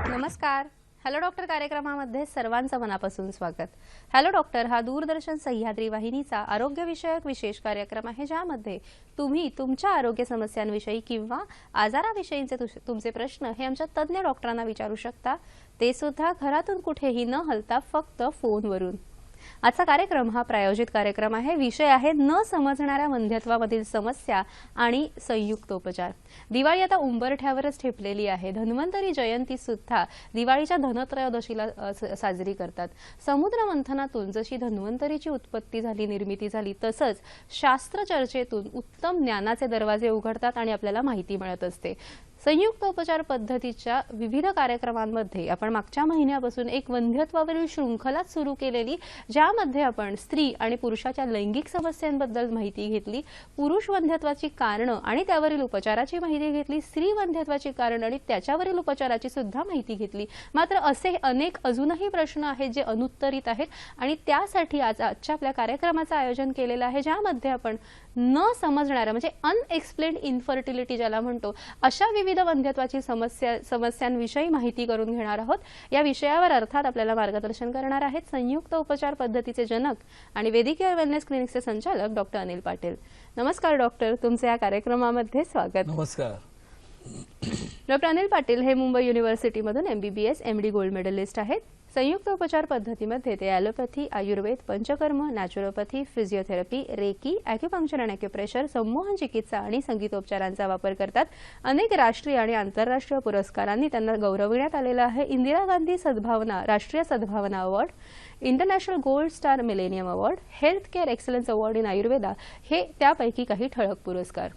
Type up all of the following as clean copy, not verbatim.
नमस्कार. Hello doctor कार्यक्रमामध्ये सर्वांचं मनापासून स्वागत. हॅलो डॉक्टर हा दूरदर्शन सह्याद्री वाहिनीचा आरोग्यविषयक विशेष कार्यक्रम आहे, ज्यामध्ये तुम्ही तुमच्या आरोग्य समस्यांविषयी किंवा आजाराविषयीचे तुमचे प्रश्न हे आमच्या तज्ञ डॉक्टरांना विचारू शकता, ते सुद्धा घरातून कुठेही न हलता फक्त फोनवरून. आजचा कार्यक्रम हा प्रायोजित कार्यक्रम आहे. विषय आहे न समजणाऱ्या वंध्यत्वामधील समस्या आणि संयुक्त उपचार. दिवाळी आता उंबरठ्यावरच ठेपलेली आहे. धन्वंतरी जयंती सुद्धा दिवाळीच्या धनत्रयोदशीला साजरी करतात. समुद्र मंथनातून जशी धन्वंतरीची उत्पत्ती झाली, निर्मिती झाली, तसंच शास्त्र चर्चेतून उत्तम ज्ञानाचे दरवाजे उघडतात आणि आपल्याला माहिती मिळत असते. संयुक्त उपचार पद्धतीच्या विविध कार्यक्रमांमध्ये आपण मागच्या महिन्यापासून एक वंध्यत्वावरील शृंखला सुरू केलेली, ज्यामध्ये आपण स्त्री आणि पुरुषाच्या लैंगिक समस्यांबद्दल माहिती घेतली, पुरुष वंध्यत्वाची कारणं आणि त्यावरील उपचाराची माहिती घेतली, स्त्री वंध्यत्वाची कारणं आणि त्याच्यावरील उपचाराची सुद्धा माहिती घेतली. मात्र असे अनेक अजूनही प्रश्न आहेत जे अनुत्तरित आहेत आणि त्यासाठी आजच्या आपल्या कार्यक्रमाचं आयोजन केलेलं आहे, ज्यामध्ये आपण न समजणाऱ्या म्हणजे अनएक्सप्लेन्ड इन्फर्टिलिटी ज्याला म्हणतो, अशा विविध वंध्यत्वाची समस्यांविषयी माहिती करून घेणार आहोत. या विषयावर अर्थात आपल्याला मार्गदर्शन करणार आहेत संयुक्त उपचार पद्धतीचे जनक आणि वेदिकेअर वेलनेस क्लिनिकचे संचालक डॉक्टर अनिल पाटील. नमस्कार डॉक्टर, तुमचे या कार्यक्रमामध्ये स्वागत. नमस्कार. डॉक्टर अनिल पाटील हे मुंबई युनिव्हर्सिटीमधून MBBS MD गोल्ड मेडलिस्ट आहेत. संयुक्त उपचार पद्धतीमध्ये ते allopathy, Ayurveda, panchakarma, naturopathy, physiotherapy, reiki, acupuncture आणि ॲक्युप्रेशर, संमोहन चिकित्सा आणि संगीतोपचारांचा वापर करतात. अनेक राष्ट्रीय आणि आंतरराष्ट्रीय पुरस्कारांनी त्यांना गौरविण्यात आलेलं आहे. इंदिरा गांधी सद्भावना राष्ट्रीय सद्भावना award, international gold star millennium award, health care excellence award in Ayurveda हे त्यापैकी काही ठळक पुरस्कार.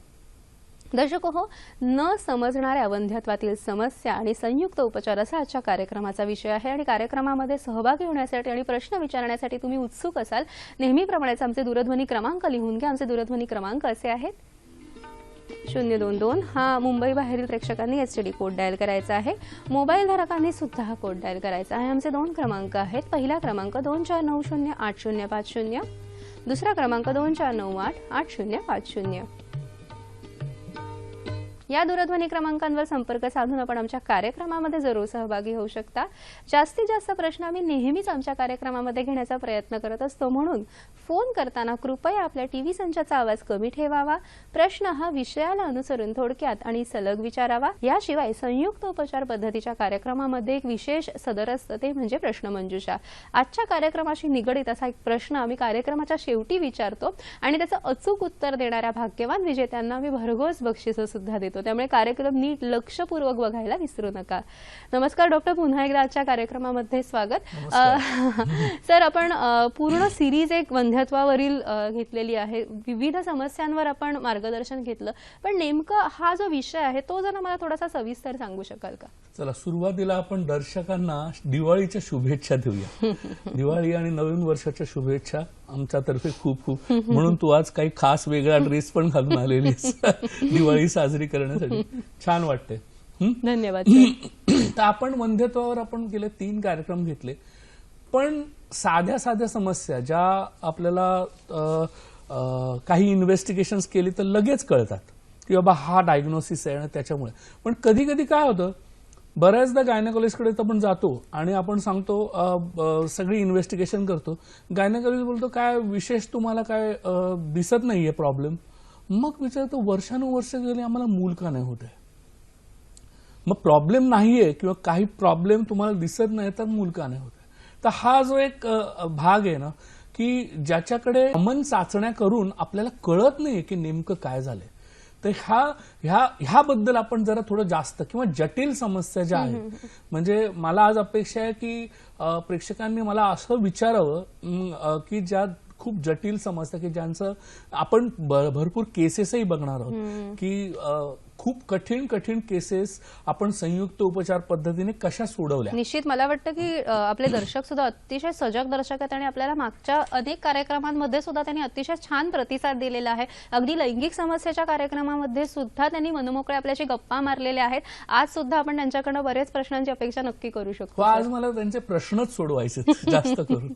दर्शको, न समजणाऱ्या वंध्यत्वातील समस्या आणि संयुक्त उपचार असा आजच्या कार्यक्रमाचा विषय आहे. आणि कार्यक्रमामध्ये सहभागी होण्यासाठी आणि प्रश्न विचारण्यासाठी तुम्ही उत्सुक असाल, नेहमीप्रमाणेच आमचे दूरध्वनी क्रमांक लिहून घ्या. आमचे दूरध्वनी क्रमांक असे आहेत: 022 हा मुंबई बाहेरील प्रेक्षकांनी STD कोड डायल करायचा आहे. मोबाईल धारकांनी सुद्धा हा कोड डायल करायचा आहे. आमचे दोन क्रमांक आहेत. पहिला क्रमांक 24908050, दुसरा क्रमांक 24988050. या दूरध्वनी क्रमांकांवर संपर्क साधून आपण आमच्या कार्यक्रमामध्ये जरूर सहभागी होऊ शकता. जास्तीत जास्त प्रश्न आम्ही नेहमीच आमच्या कार्यक्रमामध्ये घेण्याचा प्रयत्न करत असतो, म्हणून फोन करताना कृपया आपल्या टीव्ही संचाचा आवाज कमी ठेवावा. प्रश्न हा विषयाला अनुसरून थोडक्यात आणि सलग विचारावा. याशिवाय संयुक्त उपचार पद्धतीच्या कार्यक्रमामध्ये एक विशेष सदर असतं, ते म्हणजे प्रश्नमंजुषा. आजच्या कार्यक्रमाशी निगडित असा एक प्रश्न आम्ही कार्यक्रमाच्या शेवटी विचारतो आणि त्याचं अचूक उत्तर देणाऱ्या भाग्यवान विजेत्यांना आम्ही भरघोस बक्षिसं सुद्धा देतो. त्यामुळे कार्यक्रम नीट लक्षपूर्वक बघायला विसरू नका. नमस्कार डॉक्टर, पुन्हा एकदा आजच्या कार्यक्रमामध्ये स्वागत. सर, आपण पूर्ण सिरीज एक वंध्यत्वावरील घेतलेली आहे. विविध समस्यांवर आपण मार्गदर्शन घेतलं, पण नेमका हा जो विषय आहे तो जरा मला थोडासा सविस्तर सांगू शकाल का? चला, सुरुवातीला आपण दर्शकांना दिवाळीच्या शुभेच्छा देऊया. दिवाळी आणि नवीन वर्षाच्या शुभेच्छा आमच्यातर्फे खूप खूप. म्हणून तू आज काही खास वेगळा ड्रेस पण घालून आलेलीस दिवाळी साजरी करण्यासाठी. छान वाटते. धन्यवाद. तर आपण वंध्यत्वावर आपण गेले 3 कार्यक्रम घेतले, पण साध्या साध्या समस्या ज्या आपल्याला काही इन्व्हेस्टिगेशन्स केली तर लगेच कळतात की बाबा हा डायग्नोसिस आहे आणि त्याच्यामुळे. पण कधी कधी काय होतं, बऱ्याचदा गायनेकोलॉजिस्टकडे आपण जातो आणि आपण सांगतो, सगळी इन्व्हेस्टिगेशन करतो. गायनेकोलॉजिस्ट बोलतो काय विशेष तुम्हाला काय दिसत नाहीये प्रॉब्लेम. मग विचारतो वर्षानुवर्ष गेली आम्हाला मूल का नाही होत आहे. मग प्रॉब्लेम नाहीये किंवा काही प्रॉब्लेम तुम्हाला दिसत नाही तर मूल का नाही होत आहे. तर हा जो एक भाग आहे ना, की ज्याच्याकडे कॉमन चाचण्या करून आपल्याला कळत नाहीये की नेमकं काय झालंय. तर ह्याबद्दल आपण जरा थोडं जास्त किंवा जटिल समस्या ज्या आहेत, म्हणजे मला आज अपेक्षा आहे की प्रेक्षकांनी मला असं विचारावं की ज्या खूप जटिल समस्या की ज्यांचं आपण भरपूर केसेसही बघणार आहोत की खूप कठीण कठीण केसेस आपण संयुक्त उपचार पद्धतीने कशा सोडवल्या. निश्चित मला वाटतं की आपले दर्शक सुद्धा अतिशय सजग दर्शक आहेत आणि आपल्याला मागच्या अनेक कार्यक्रमांमध्ये सुद्धा त्यांनी अतिशय छान प्रतिसाद दिलेला आहे. अगदी लैंगिक समस्येच्या कार्यक्रमामध्ये सुद्धा त्यांनी मनमोकळे आपल्याशी गप्पा मारलेल्या आहेत. आज सुद्धा आपण त्यांच्याकडनं बरेच प्रश्नांची अपेक्षा नक्की करू शकतो. आज मला त्यांचे प्रश्नच सोडवायचे जास्त करून.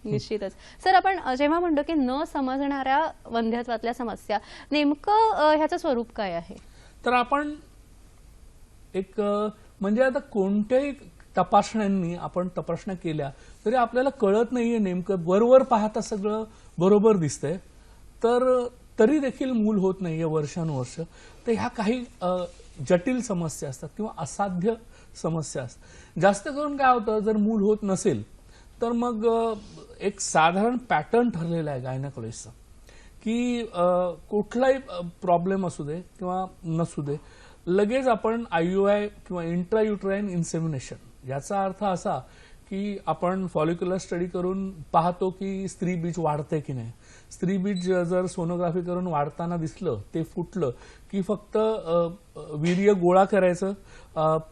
निश्चितच. सर, आपण जेव्हा म्हणतो की न समजणाऱ्या वंध्यत्वातल्या समस्या, नेमकं ह्याचं स्वरूप काय आहे? तर आपण एक म्हणजे आता कोणत्याही तपासण्यांनी आपण तपासण्या केल्या तरी आपल्याला कळत नाहीये नेमकं, वरवर पाहता सगळं बरोबर दिसतंय तर तरी देखील मूल होत नाहीये वर्षानुवर्ष. तर ह्या काही जटिल समस्या असतात किंवा असाध्य समस्या असतात. जास्त करून काय होतं, जर मूल होत नसेल तर मग एक साधारण पॅटर्न ठरलेला आहे गायनेकोलॉजिस्टचा की कुठलाही प्रॉब्लेम असू दे किंवा नसू दे, लगेच आपण IUI किंवा इंट्रायुट्राईन इन्सेमिनेशन, याचा अर्थ असा की आपण फॉलिक्युलर स्टडी करून पाहतो की स्त्री बीज वाढते की नाही. स्त्री बीज जर सोनोग्राफी करून वाढताना दिसलं, ते फुटलं की फक्त वीर्य गोळा करायचं,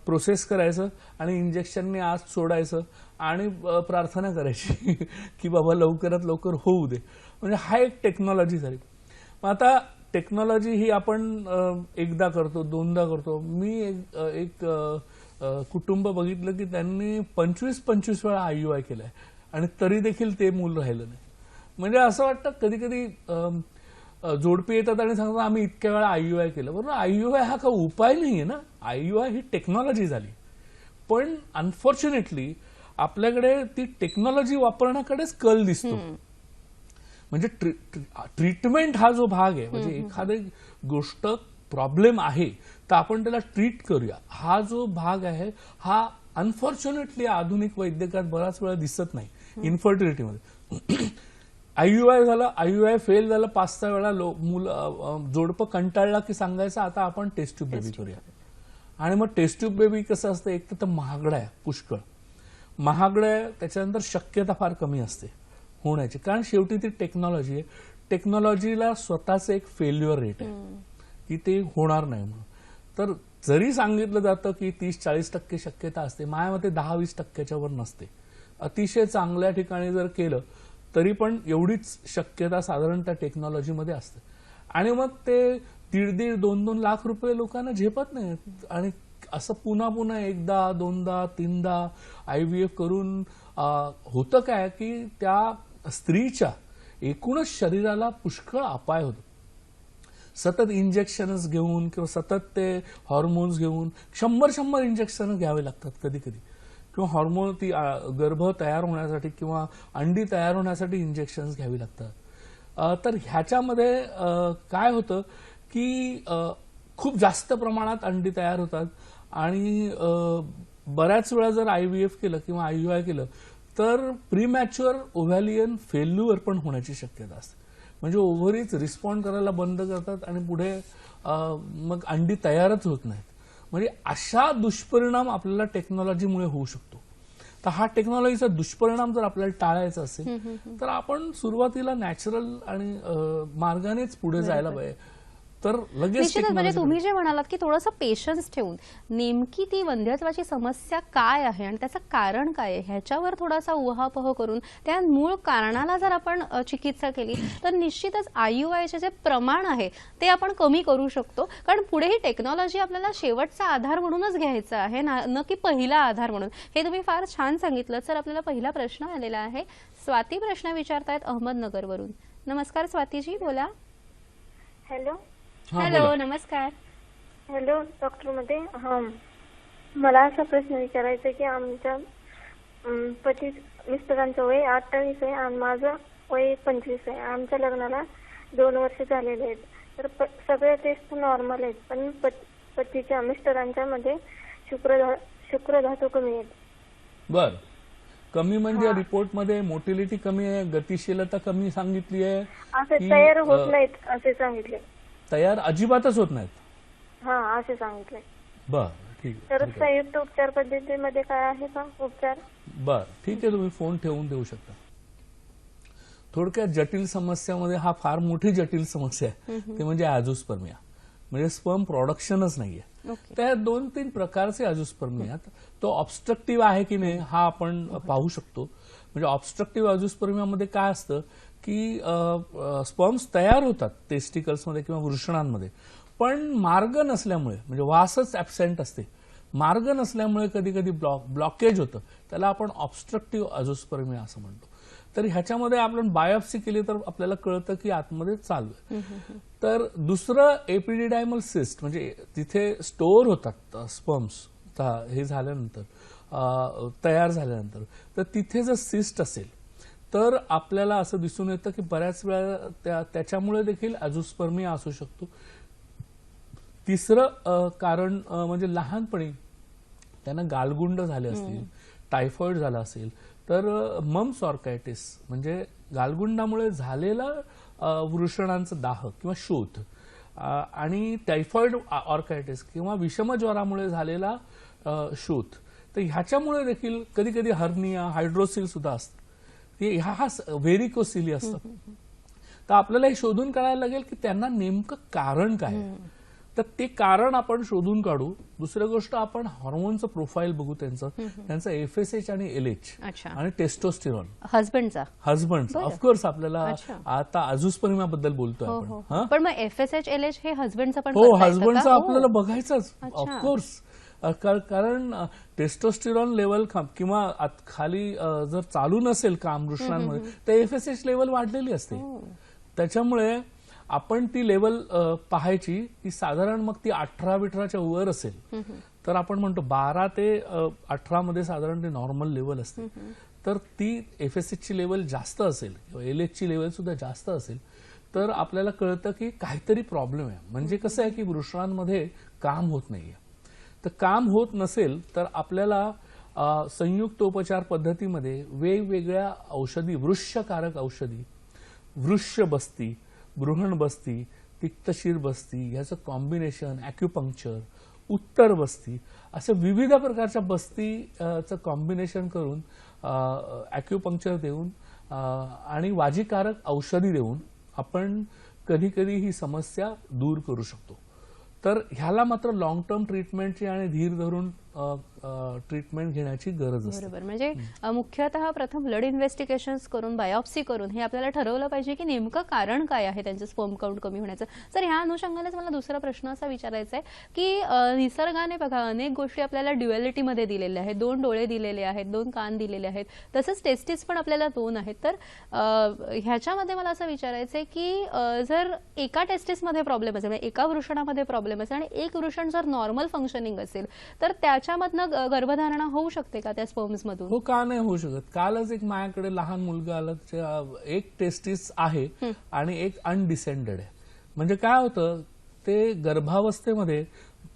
प्रोसेस करायचं आणि इंजेक्शनने आत सोडायचं आणि प्रार्थना करायची की बाबा लवकरात लवकर होऊ दे. म्हणजे हा एक टेक्नॉलॉजी झाली. आता टेक्नॉलॉजी ही आपण एकदा करतो, दोनदा करतो. मी एक कुटुंब बघितलं की त्यांनी 25 वेळा IUI केलाय आणि तरी देखील ते मूल राहिलं नाही. म्हणजे असं वाटतं कधी कधी जोडपी येतात आणि सांगतात आम्ही इतक्या वेळा IUI केलं. बरोबर, IUI हा का उपाय नाहीये ना. IUI ही टेक्नॉलॉजी झाली. पण अनफॉर्च्युनेटली आपल्याकडे ती टेक्नॉलॉजी वापरण्याकडेच कल दिसतो. म्हणजे ट्रीटमेंट हा जो भाग आहे, म्हणजे एखादी गोष्ट प्रॉब्लेम आहे तर आपण त्याला ट्रीट करूया, हा जो भाग आहे हा अनफॉर्च्युनेटली आधुनिक वैद्यकात बराच वेळा दिसत नाही. इन्फर्टिलिटीमध्ये IUI झालं, IUI फेल झालं 5-6 वेळा, जोडपं कंटाळला की सांगायचं आता आपण टेस्ट ट्यूब बेबी करूया. आणि मग टेस्ट ट्यूब बेबी कसं असतं, एक तर महागडं आहे, पुष्कळ महागडं आहे, त्याच्यानंतर शक्यता फार कमी असते होण्याची, कारण शेवटी ती टेक्नॉलॉजी आहे. टेक्नॉलॉजीला स्वतःच एक फेल्युअर रेट आहे की ते होणार नाही म्हणून. तर जरी सांगितलं जातं की 30-40% शक्यता असते, माझ्या मते 10-20% वर नसते. अतिशय चांगल्या ठिकाणी जर केलं तरी पण एवढीच शक्यता साधारण त्या टेक्नॉलॉजीमध्ये असते. आणि मग ते 1.5-1.5, 2-2 लाख रुपये लोकांना झेपत नाही. आणि असं पुन्हा पुन्हा एकदा, दोनदा, तीनदा IVF करून होतं काय की त्या स्त्रीच्या एकूणच शरीराला पुष्कळ अपाय होतो. सतत इंजेक्शन्स घेऊन किंवा सतत ते हॉर्मोन्स घेऊन 100 इंजेक्शन घ्यावे लागतात कधी कधी, किंवा हॉर्मोन ती गर्भ तयार होण्यासाठी किंवा अंडी तयार होण्यासाठी इंजेक्शन्स घ्यावी लागतात. तर ह्याच्यामध्ये काय होतं की खूप जास्त प्रमाणात अंडी तयार होतात आणि बऱ्याच वेळा जर IVF केलं किंवा IUI केलं तर प्रीमॅच्युअर ओव्हॅलियन फेल्युअर पण होण्याची शक्यता असते. म्हणजे ओव्हरीज रिस्पॉन्ड करायला बंद करतात आणि पुढे मग अंडी तयारच होत नाहीत. म्हणजे अशा दुष्परिणाम आपल्याला टेक्नॉलॉजीमुळे होऊ शकतो. तर हा टेक्नॉलॉजीचा दुष्परिणाम जर आपल्याला टाळायचा असेल तर आपण सुरुवातीला नॅचरल आणि मार्गानेच पुढे जायला पाहिजे. तर लगेच निश्चितच. म्हणजे तुम्ही जे म्हणालात की थोडंसं पेशन्स ठेवून नेमकी ती वंध्यत्वाची समस्या काय आहे आणि त्याचं कारण काय आहे ह्याच्यावर थोडासा उहापोह करून त्या मूळ कारणाला जर आपण चिकित्सा केली तर निश्चितच IUIचे जे प्रमाण आहे ते आपण कमी करू शकतो. कारण पुढे ही टेक्नॉलॉजी आपल्याला शेवटचा आधार म्हणूनच घ्यायचा आहे, न की पहिला आधार म्हणून. हे तुम्ही फार छान सांगितलं. सर, आपल्याला पहिला प्रश्न आलेला आहे. स्वाती प्रश्न विचारतायत अहमदनगरवरून. नमस्कार स्वातीजी, बोला. हॅलो. हॅलो, नमस्कार. हॅलो डॉक्टर मध्ये. मला असा प्रश्न विचारायचा की आमच्या मिस्टरांचं वय 28 आहे आणि माझं वय 25 आहे. आमच्या लग्नाला 2 वर्ष झालेले आहेत. तर सगळे टेस्ट नॉर्मल आहेत, पण पतीच्या मिस्टरांच्या मध्ये शुक्रधातू कमी आहेत. बर. कमी म्हणजे रिपोर्टमध्ये मोटिलिटी कमी आहे, गतिशीलता कमी सांगितली आहे असे की, तयार होत नाहीत असे सांगितले. तयार अजिबातच होत नाहीत. हा असे सांगितले. बर ठीक आहे, तर ठीक आहे. संयुक्त उपचार पद्धतीमध्ये काय आहे का उपचार? बर ठीक आहे, तुम्ही फोन ठेवून देऊ शकता. थोडक्यात जटिल समस्यामध्ये हा फार मोठी जटिल समस्या आहे, ते म्हणजे अॅझोस्पर्मिया. म्हणजे स्पर्म प्रोडक्शनच नाहीये. ओके. त्या 2-3 प्रकारचे अॅझोस्पर्मिया आहेत. तो ऑब्स्ट्रक्टिव्ह आहे की नाही हा आपण पाहू शकतो. म्हणजे ऑब्स्ट्रक्टिव्ह अॅझोस्पर्मियामध्ये काय असतं की स्पर्म्स तयार होतात टेस्टिकल्समध्ये किंवा वृषणांमध्ये, पण मार्ग नसल्यामुळे, म्हणजे वासच ऍबसेंट असते, मार्ग नसल्यामुळे कधी कधी ब्लॉकेज होतं. त्याला आपण ऑब्स्ट्रक्टिव्ह अॅझोस्पर्मिया असं म्हणतो. तर ह्याच्यामध्ये आपण बायोप्सी केली तर आपल्याला कळतं की आतमध्ये चालू आहे. तर दुसरं एपिडिडायमल सिस्ट, म्हणजे तिथे स्टोअर होतात स्पर्म्स हे झाल्यानंतर, तयार झाल्यानंतर, तर तिथे जर सिस्ट असेल तर आपल्याला असं दिसून येतं की बऱ्याच वेळा त्याच्यामुळे देखील अॅझोस्पर्मिया असू शकतो. तिसरं कारण म्हणजे लहानपणी त्यांना गालगुंड झाले असतील, टायफॉइड झाला असेल, तर मम्स ऑर्कायटिस म्हणजे गालगुंडामुळे झालेला वृषणांचा दाह किंवा शोथ, आणि टायफॉइड ऑर्कायटिस किंवा विषमज्वरामुळे झालेला शोथ, तर ह्याच्यामुळे देखील कधी कधी हर्निया, हायड्रोसिल सुद्धा असतं. हा व्हेरिकोसिली असतं. तर आपल्याला हे शोधून काढायला लागेल की त्यांना नेमकं कारण काय आहे. तर ते कारण आपण शोधून काढू. दुसरी गोष्ट, आपण हॉर्मोनचं प्रोफाईल बघू त्यांचं FSH आणि LH आणि टेस्टोस्टेरॉन हजबंड ऑफकोर्स. आपल्याला आता अॅझोस्पर्मिया बद्दल बोलतोय आपण. पण मग FSH LH हे हजबंडचं पण हो, हजबंडचं आपल्याला बघायचंच ऑफकोर्स. कारण टेस्टोस्टेरॉन लेवल किंवा खाली जर चालू नसेल काम वृषणांमध्ये तर FSH लेवल वाढलेली असते. त्याच्यामुळे आपण ती लेवल पाहायची की साधारण मग ती 18-18च्या वर असेल तर आपण म्हणतो 12 ते 18 मध्ये साधारण ते नॉर्मल लेवल असते. तर ती FSH ची लेवल जास्त असेल किंवा LH ची लेवल सुद्धा जास्त असेल तर आपल्याला कळतं की काहीतरी प्रॉब्लेम आहे. म्हणजे कसं आहे की वृषणांमध्ये काम होत नाहीये. तर काम होत नसेल तर आपल्याला संयुक्त उपचार पद्धतीमध्ये वेगवेगळ्या औषधी, वृक्षकारक औषधी, वृक्ष बस्ती, गृहण बस्ती, तिक्तशीर बस्ती, याचं कॉम्बिनेशन, ॲक्युपंक्चर, उत्तर बस्ती, अशा विविध प्रकारच्या बस्तीचं कॉम्बिनेशन करून ॲक्युपंक्चर देऊन आणि वाजीकारक औषधी देऊन आपण कधी कधी ही समस्या दूर करू शकतो. तर ह्याला मात्र लॉंग टर्म ट्रीटमेंटची आणि धीर धरून ट्रीटमेंट घेण्याची गरज असते. बरोबर. म्हणजे मुख्यतः प्रथम ब्लड इन्व्हेस्टिगेशन्स करून, बायोप्सी करून हे आपल्याला ठरवलं पाहिजे की नेमकं कारण काय आहे त्यांचं स्पर्म काउंट कमी होण्याचं. तर ह्या अनुषंगानेच मला दुसरा प्रश्न असा विचारायचा आहे की निसर्गाने बघा अनेक गोष्टी आपल्याला ड्युएलिटीमध्ये दिलेल्या आहेत. 2 डोळे दिलेले आहेत, 2 कान दिलेले आहेत, तसंच टेस्टिस पण आपल्याला 2 आहेत. तर ह्याच्यामध्ये मला असं विचारायचं आहे की जर एका टेस्टिसमध्ये प्रॉब्लेम असेल, म्हणजे एका वृषणामध्ये प्रॉब्लेम असेल आणि एक वृषण जर नॉर्मल फंक्शनिंग असेल तर त्याच्यामधनं गर्भधारणा होऊ शकते का त्या स्पर्म्स मधून? हो, का नाही होऊ शकत. कालच एक माझ्याकडे लहान मुलगा आला, एक टेस्टिस आहे आणि एक अनडिसेंडेड आहे. म्हणजे काय होतं, ते गर्भावस्थेमध्ये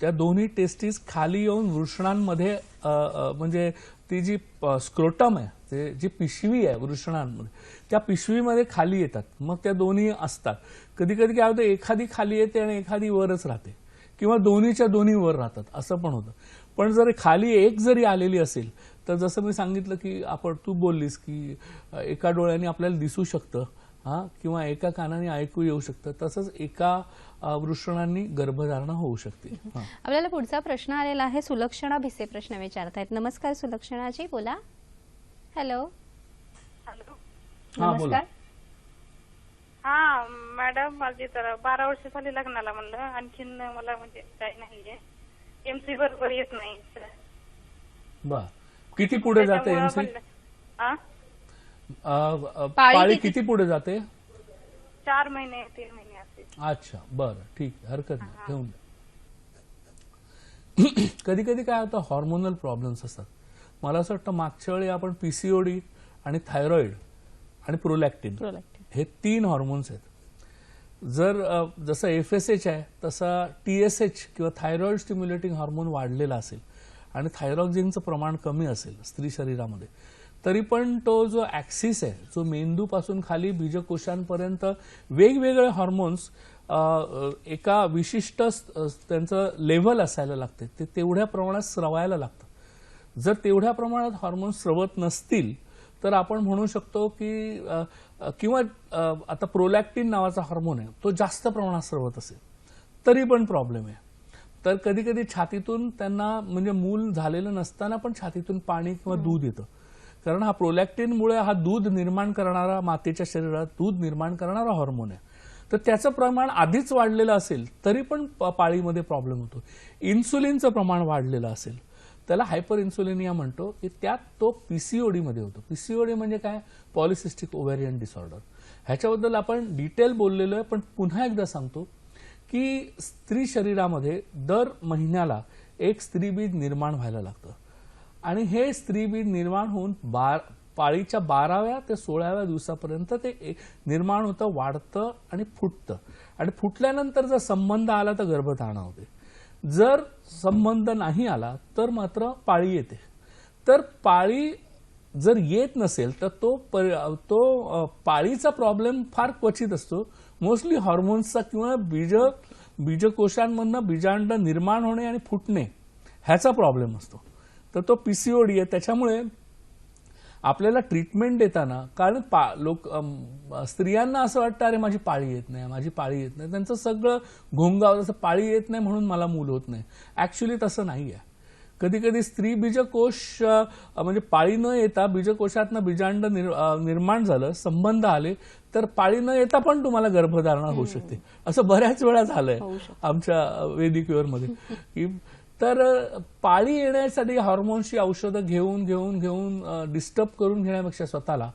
त्या दोन्ही टेस्टिस खाली येऊन वृषणांमध्ये, म्हणजे ती जी स्क्रोटम आहे, जी पिशवी आहे वृषणांमध्ये, त्या पिशवीमध्ये खाली येतात. मग त्या दोन्ही असतात. कधी कधी काय होतं, एखादी खाली येते आणि एखादी वरच राहते किंवा दोन्हीच्या दोन्ही वर राहतात, असं पण होतं. पण जर खाली एक जरी आलेली असेल तर जसं मी सांगितलं की तू बोललीस की एका डोळ्याने आपल्याला दिसू शकतं किंवा एका कानाने ऐकू येऊ शकतं, तसंच एका वृषणांनी गर्भधारणा होऊ शकते. आपल्याला पुढचा प्रश्न आलेला आहे. सुलक्षणा भिसे प्रश्न विचारतायत. नमस्कार सुलक्षणाजी, बोला. हॅलो. नमस्कार. हा मॅडम, माझी तर 12 वर्ष झाली लग्नाला. म्हणलं आणखीन मला म्हणजे काही नाहीये, MC बरोबर येत नाही. बर, किती पुढे जाते MC? पाळी किती पुढे जाते? 4 महिने 3 महिने असते. अच्छा, बरं, ठीक आहे, हरकत नाही, घेऊन द्या. कधी कधी काय होतं, हॉर्मोनल प्रॉब्लेम्स असतात. मला असं वाटतं मागच्या वेळी आपण PCOD आणि थायरॉइड आणि प्रोलॅक्टिन हे 3 हॉर्मोन्स आहेत. जर जसं FSH आहे तसा TSH किंवा थायरॉइड स्टिम्युलेटिंग हार्मोन वाढलेला असेल आणि थायरॉक्झिनचं प्रमाण कमी असेल स्त्री शरीरामध्ये तरी पण तो जो ॲक्सिस आहे, जो मेंदूपासून खाली बीजकोशांपर्यंत वेगवेगळे हॉर्मोन्स एका विशिष्ट त्यांचं लेव्हल असायला लागते, ते तेवढ्या प्रमाणात स्रवायला लागतं. जर तेवढ्या प्रमाणात हॉर्मोन्स स्रवत नसतील तर आपण म्हणू शकतो की किंवा आता प्रोलॅक्टिन नावाचा हार्मोन आहे, तो जास्त प्रमाणात स्रवत असेल तरी पण प्रॉब्लेम आहे. तर कधी कधी छातीतून त्यांना म्हणजे मूल झालेलं नसताना पण छातीतून पाणी किंवा दूध येतं, कारण हा प्रोलॅक्टिनमुळे हा दूध निर्माण करणारा, मातेच्या शरीरात दूध निर्माण करणारा हार्मोन आहे. तर त्याचं प्रमाण आधीच वाढलेलं असेल तरी पण पाळीमध्ये प्रॉब्लेम होतो. इन्सुलिनचं प्रमाण वाढलेलं असेल, त्याला हायपर इन्सुलिनिया म्हणतो, की त्यात तो पीसीओडी मध्ये होतो. पीसीओडी म्हणजे काय? Polycystic ovarian disorder. ह्याच्याबद्दल आपण डिटेल बोललेलो आहे, पण पुन्हा एकदा सांगतो की स्त्री शरीरामध्ये दर महिन्याला एक स्त्रीबीज निर्माण व्हायला लागतं आणि हे स्त्रीबीज निर्माण होऊन पाळीच्या 12व्या ते 16व्या दिवसापर्यंत ते निर्माण होतं, वाढतं आणि फुटतं. आणि फुटल्यानंतर जर संबंध आला तर गर्भधारणा होते. जर संबंध नाही आला तर मात्र पाळी येते. तर पाळी जर येत नसेल तर तो पाळीचा प्रॉब्लेम फार क्वचित असतो. मोस्टली हॉर्मोन्सचा किंवा बीजकोशांमधनं बीजांड निर्माण होणे आणि फुटणे ह्याचा प्रॉब्लेम असतो. तर तो पीसीओडी आहे. त्याच्यामुळे आपल्याला ट्रीटमेंट देताना, कारण स्त्रियांना असं वाटतं अरे माझी पाळी येत नाही, माझी पाळी येत नाही, त्यांचं सगळं घोंगाव, जसं पाळी येत नाही म्हणून मला मूल होत नाही. ऍक्च्युली तसं नाही आहे. कधी कधी स्त्री बीजकोश म्हणजे पाळी न येता बीजकोशातनं बीजांड निर्माण झालं, संबंध आले, तर पाळी न येता पण तुम्हाला गर्भधारणा होऊ शकते. असं बऱ्याच वेळा झालंय आमच्या वैदिक मध्ये. तर पाळी येण्यासाठी हार्मोन्सची औषधं घेऊन डिस्टर्ब करून घेण्यापेक्षा स्वतःला,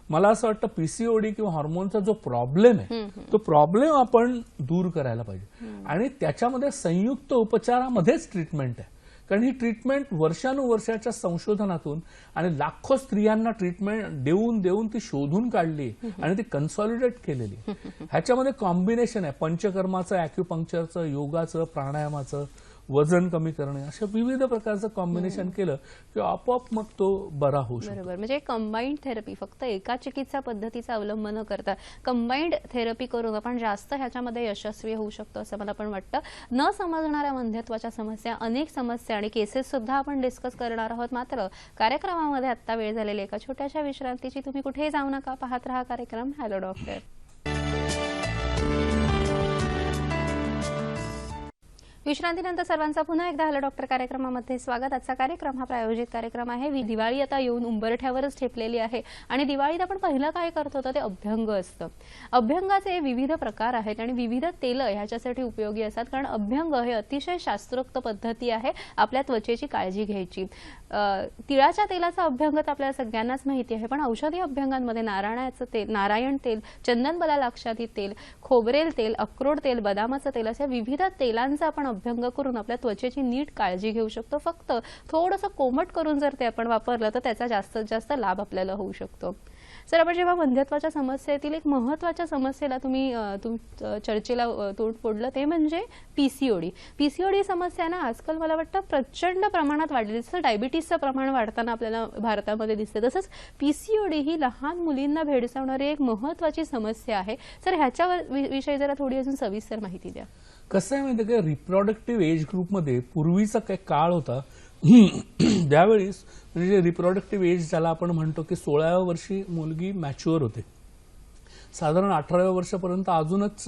मला असं वाटतं पीसीओडी किंवा हार्मोनचा जो प्रॉब्लेम आहे तो प्रॉब्लेम आपण दूर करायला पाहिजे. आणि त्याच्यामध्ये संयुक्त उपचारामध्येच ट्रीटमेंट आहे, कारण ही ट्रीटमेंट वर्षानुवर्षाच्या संशोधनातून आणि लाखो स्त्रियांना ट्रीटमेंट देऊन ती शोधून काढली आणि ती कन्सॉलिडेट केलेली. ह्याच्यामध्ये कॉम्बिनेशन आहे पंचकर्माचं, ॲक्युपंक्चरचं, योगाचं, प्राणायामाचं, वजन कमी करणे, अशा विविध प्रकारचं कॉम्बिनेशन केलं की आपोआप मग तो बरा होऊ शकतो. बरोबर. म्हणजे कंबाईंड थेरपी, फक्त एका चिकित्सा पद्धतीचा अवलंब न करता कंबाईंड थेरपी करून आपण जास्त ह्याच्यामध्ये यशस्वी होऊ शकतो असं मला पण वाटतं. न समजणाऱ्या वंध्यत्वाच्या समस्या, अनेक समस्या आणि केसेस सुद्धा आपण डिस्कस करणार आहोत. मात्र कार्यक्रमामध्ये आता वेळ झालेली एका छोट्याशा विश्रांतीची. तुम्ही कुठेही जाऊ नका, पाहत रहा कार्यक्रम हॅलो डॉक्टर. विश्रांतीनंतर सर्वांचा पुन्हा एकदा हॅलो डॉक्टर कार्यक्रमामध्ये स्वागत. आजचा कार्यक्रम हा प्रायोजित कार्यक्रम आहे. दिवाळी आता येऊन उंबरठ्यावरच ठेपलेली आहे आणि दिवाळीत आपण पहिलं काय करतो होतं ते अभ्यंग असतं. अभ्यंगाचे विविध प्रकार आहेत आणि विविध तेलं ह्याच्यासाठी उपयोगी असतात, कारण अभ्यंग हे अतिशय शास्त्रोक्त पद्धती आहे आपल्या त्वचेची काळजी घ्यायची. तिळाच्या तेलाचा अभ्यंग तर आपल्याला सगळ्यांनाच माहिती आहे, पण औषधी अभ्यंगांमध्ये नारळाचं तेल, नारायण तेल, चंदन बलालाक्षादी तेल, खोबरेल तेल, अक्रोड तेल, बदामाचं तेल अशा विविध तेलांचा आपण अभ्यंग करून आपल्या त्वचेची नीट काळजी घेऊ शकतो. फक्त थोडंसं कोमट करून जर ते आपण वापरलं तर त्याचा जास्तीत जास्त लाभ आपल्याला होऊ शकतो. सर, आपण जेव्हा वंध्यत्वाच्या समस्येतील एक महत्त्वाच्या समस्येला तुम्ही चर्चेला तोंड फोडलं ते म्हणजे पीसीओडी. पीसीओडी समस्या ना आजकाल मला वाटतं प्रचंड प्रमाणात वाढली. जसं डायबिटीसचं प्रमाण वाढताना आपल्याला भारतामध्ये दिसते, तसंच पीसीओडी ही लहान मुलींना भेडसावणारी एक महत्त्वाची समस्या आहे. सर, ह्याच्यावर विषयी जरा थोडी अजून सविस्तर माहिती द्या. कसं आहे माहिती का, रिप्रोडक्टिव्ह एज ग्रुपमध्ये पूर्वीचा काही काळ होता त्यावेळी म्हणजे रिप्रोडक्टिव्ह एज ज्याला आपण म्हणतो की 16व्या वर्षी मुलगी मॅच्युअर होते. साधारण 18व्या वर्षापर्यंत अजूनच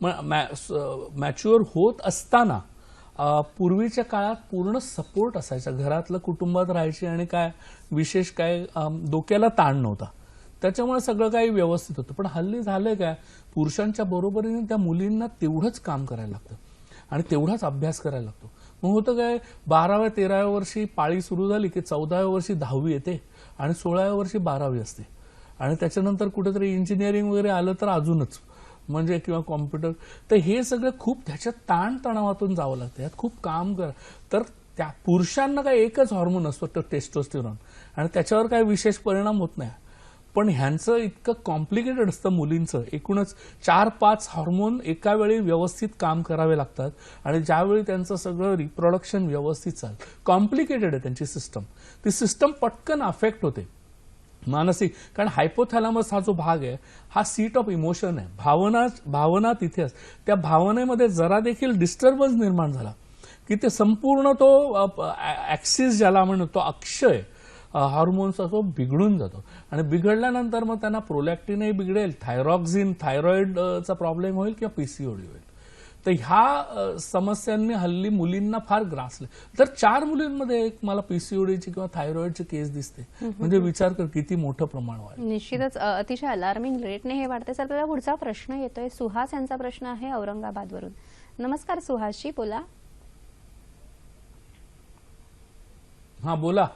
मॅच्युअर होत असताना पूर्वीच्या काळात पूर्ण सपोर्ट असायचा, घरातलं कुटुंबात राहायची आणि काय विशेष काय डोक्याला ताण नव्हता, त्याच्यामुळे सगळं काही व्यवस्थित होतं. पण हल्ली झालंय काय, पुरुषांच्या बरोबरीने त्या मुलींना तेवढंच काम करायला लागतं आणि तेवढाच अभ्यास करायला लागतो. मग होतं काय, 12व्या-13व्या वर्षी पाळी सुरू झाली की 14व्या वर्षी 10वी येते आणि 16व्या वर्षी 12वी असते आणि त्याच्यानंतर कुठेतरी इंजिनिअरिंग वगैरे आलं तर अजूनच, म्हणजे किंवा कॉम्प्युटर. तर हे सगळं खूप त्याच्यात ताणतणावातून जावं लागतं, यात खूप काम कर. तर त्या पुरुषांना काय एकच हॉर्मोन असतो, तो टेस्टोस्टेरॉन, आणि त्याच्यावर काय विशेष परिणाम होत नाही. पण ह्यांचं इतकं कॉम्प्लिकेटेड असतं, मुलींचं एकूणच 4-5 हार्मोन एका वेळी व्यवस्थित काम करावे लागतात आणि ज्यावेळी त्यांचं सगळं रिप्रोडक्शन व्यवस्थित चालतं, कॉम्प्लिकेटेड आहे त्यांची सिस्टम, ती सिस्टम पटकन अफेक्ट होते. मानसिक, कारण हायपोथॅलॅमस हा जो भाग आहे हा सीट ऑफ इमोशन आहे. भावना तिथे असते. त्या भावनेमध्ये जरा देखील डिस्टर्बन्स निर्माण झाला की ते संपूर्ण तो ऍक्सिस ज्याला म्हणतो तो अक्षय हार्मोन्स असो बिघडून जातो. आणि बिघडल्यानंतर मग त्यांना प्रोलॅक्टिनही बिघडेल, थायरॉक्झिन थायरॉइडचा प्रॉब्लेम होईल किंवा पीसीओडी होईल. तर ह्या समस्यांनी हल्ली मुलींना फार ग्रासले. तर 4 मुलींमध्ये एक मला पीसीओडीची किंवा थायरॉइडची केस दिसते. म्हणजे विचार कर किती मोठं प्रमाण वाढलं. निश्चितच अतिशय अलार्मिंग रेटने हे वाढते. सर आपल्याला पुढचा प्रश्न येतोय. सुहास यांचा प्रश्न आहे औरंगाबादवरून. नमस्कार सुहासजी, बोला. हा बोला.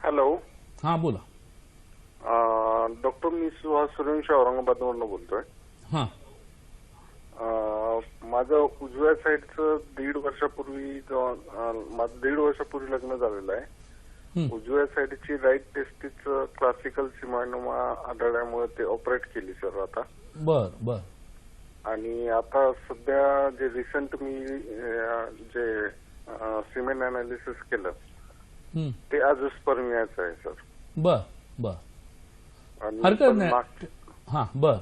हॅलो. हा बोला. डॉक्टर मी सुहास सूर्यवंशी औरंगाबादवरून बोलतोय. हा माझं उजव्या साईडचं 1.5 वर्षापूर्वी माझं 1.5 वर्षापूर्वी लग्न झालेलं आहे. उजव्या साईडची राईट टेस्टिस क्लासिकल सिमानोमा आढळल्यामुळे ते ऑपरेट केली सर आता. बर बर. आणि आता सध्या जे रिसेंट मी जे सिमेन अनालिसिस केलं ते अजोस्पर्मियाचं आहे सर. बर बर. आणि हरकत नाही. हा बर.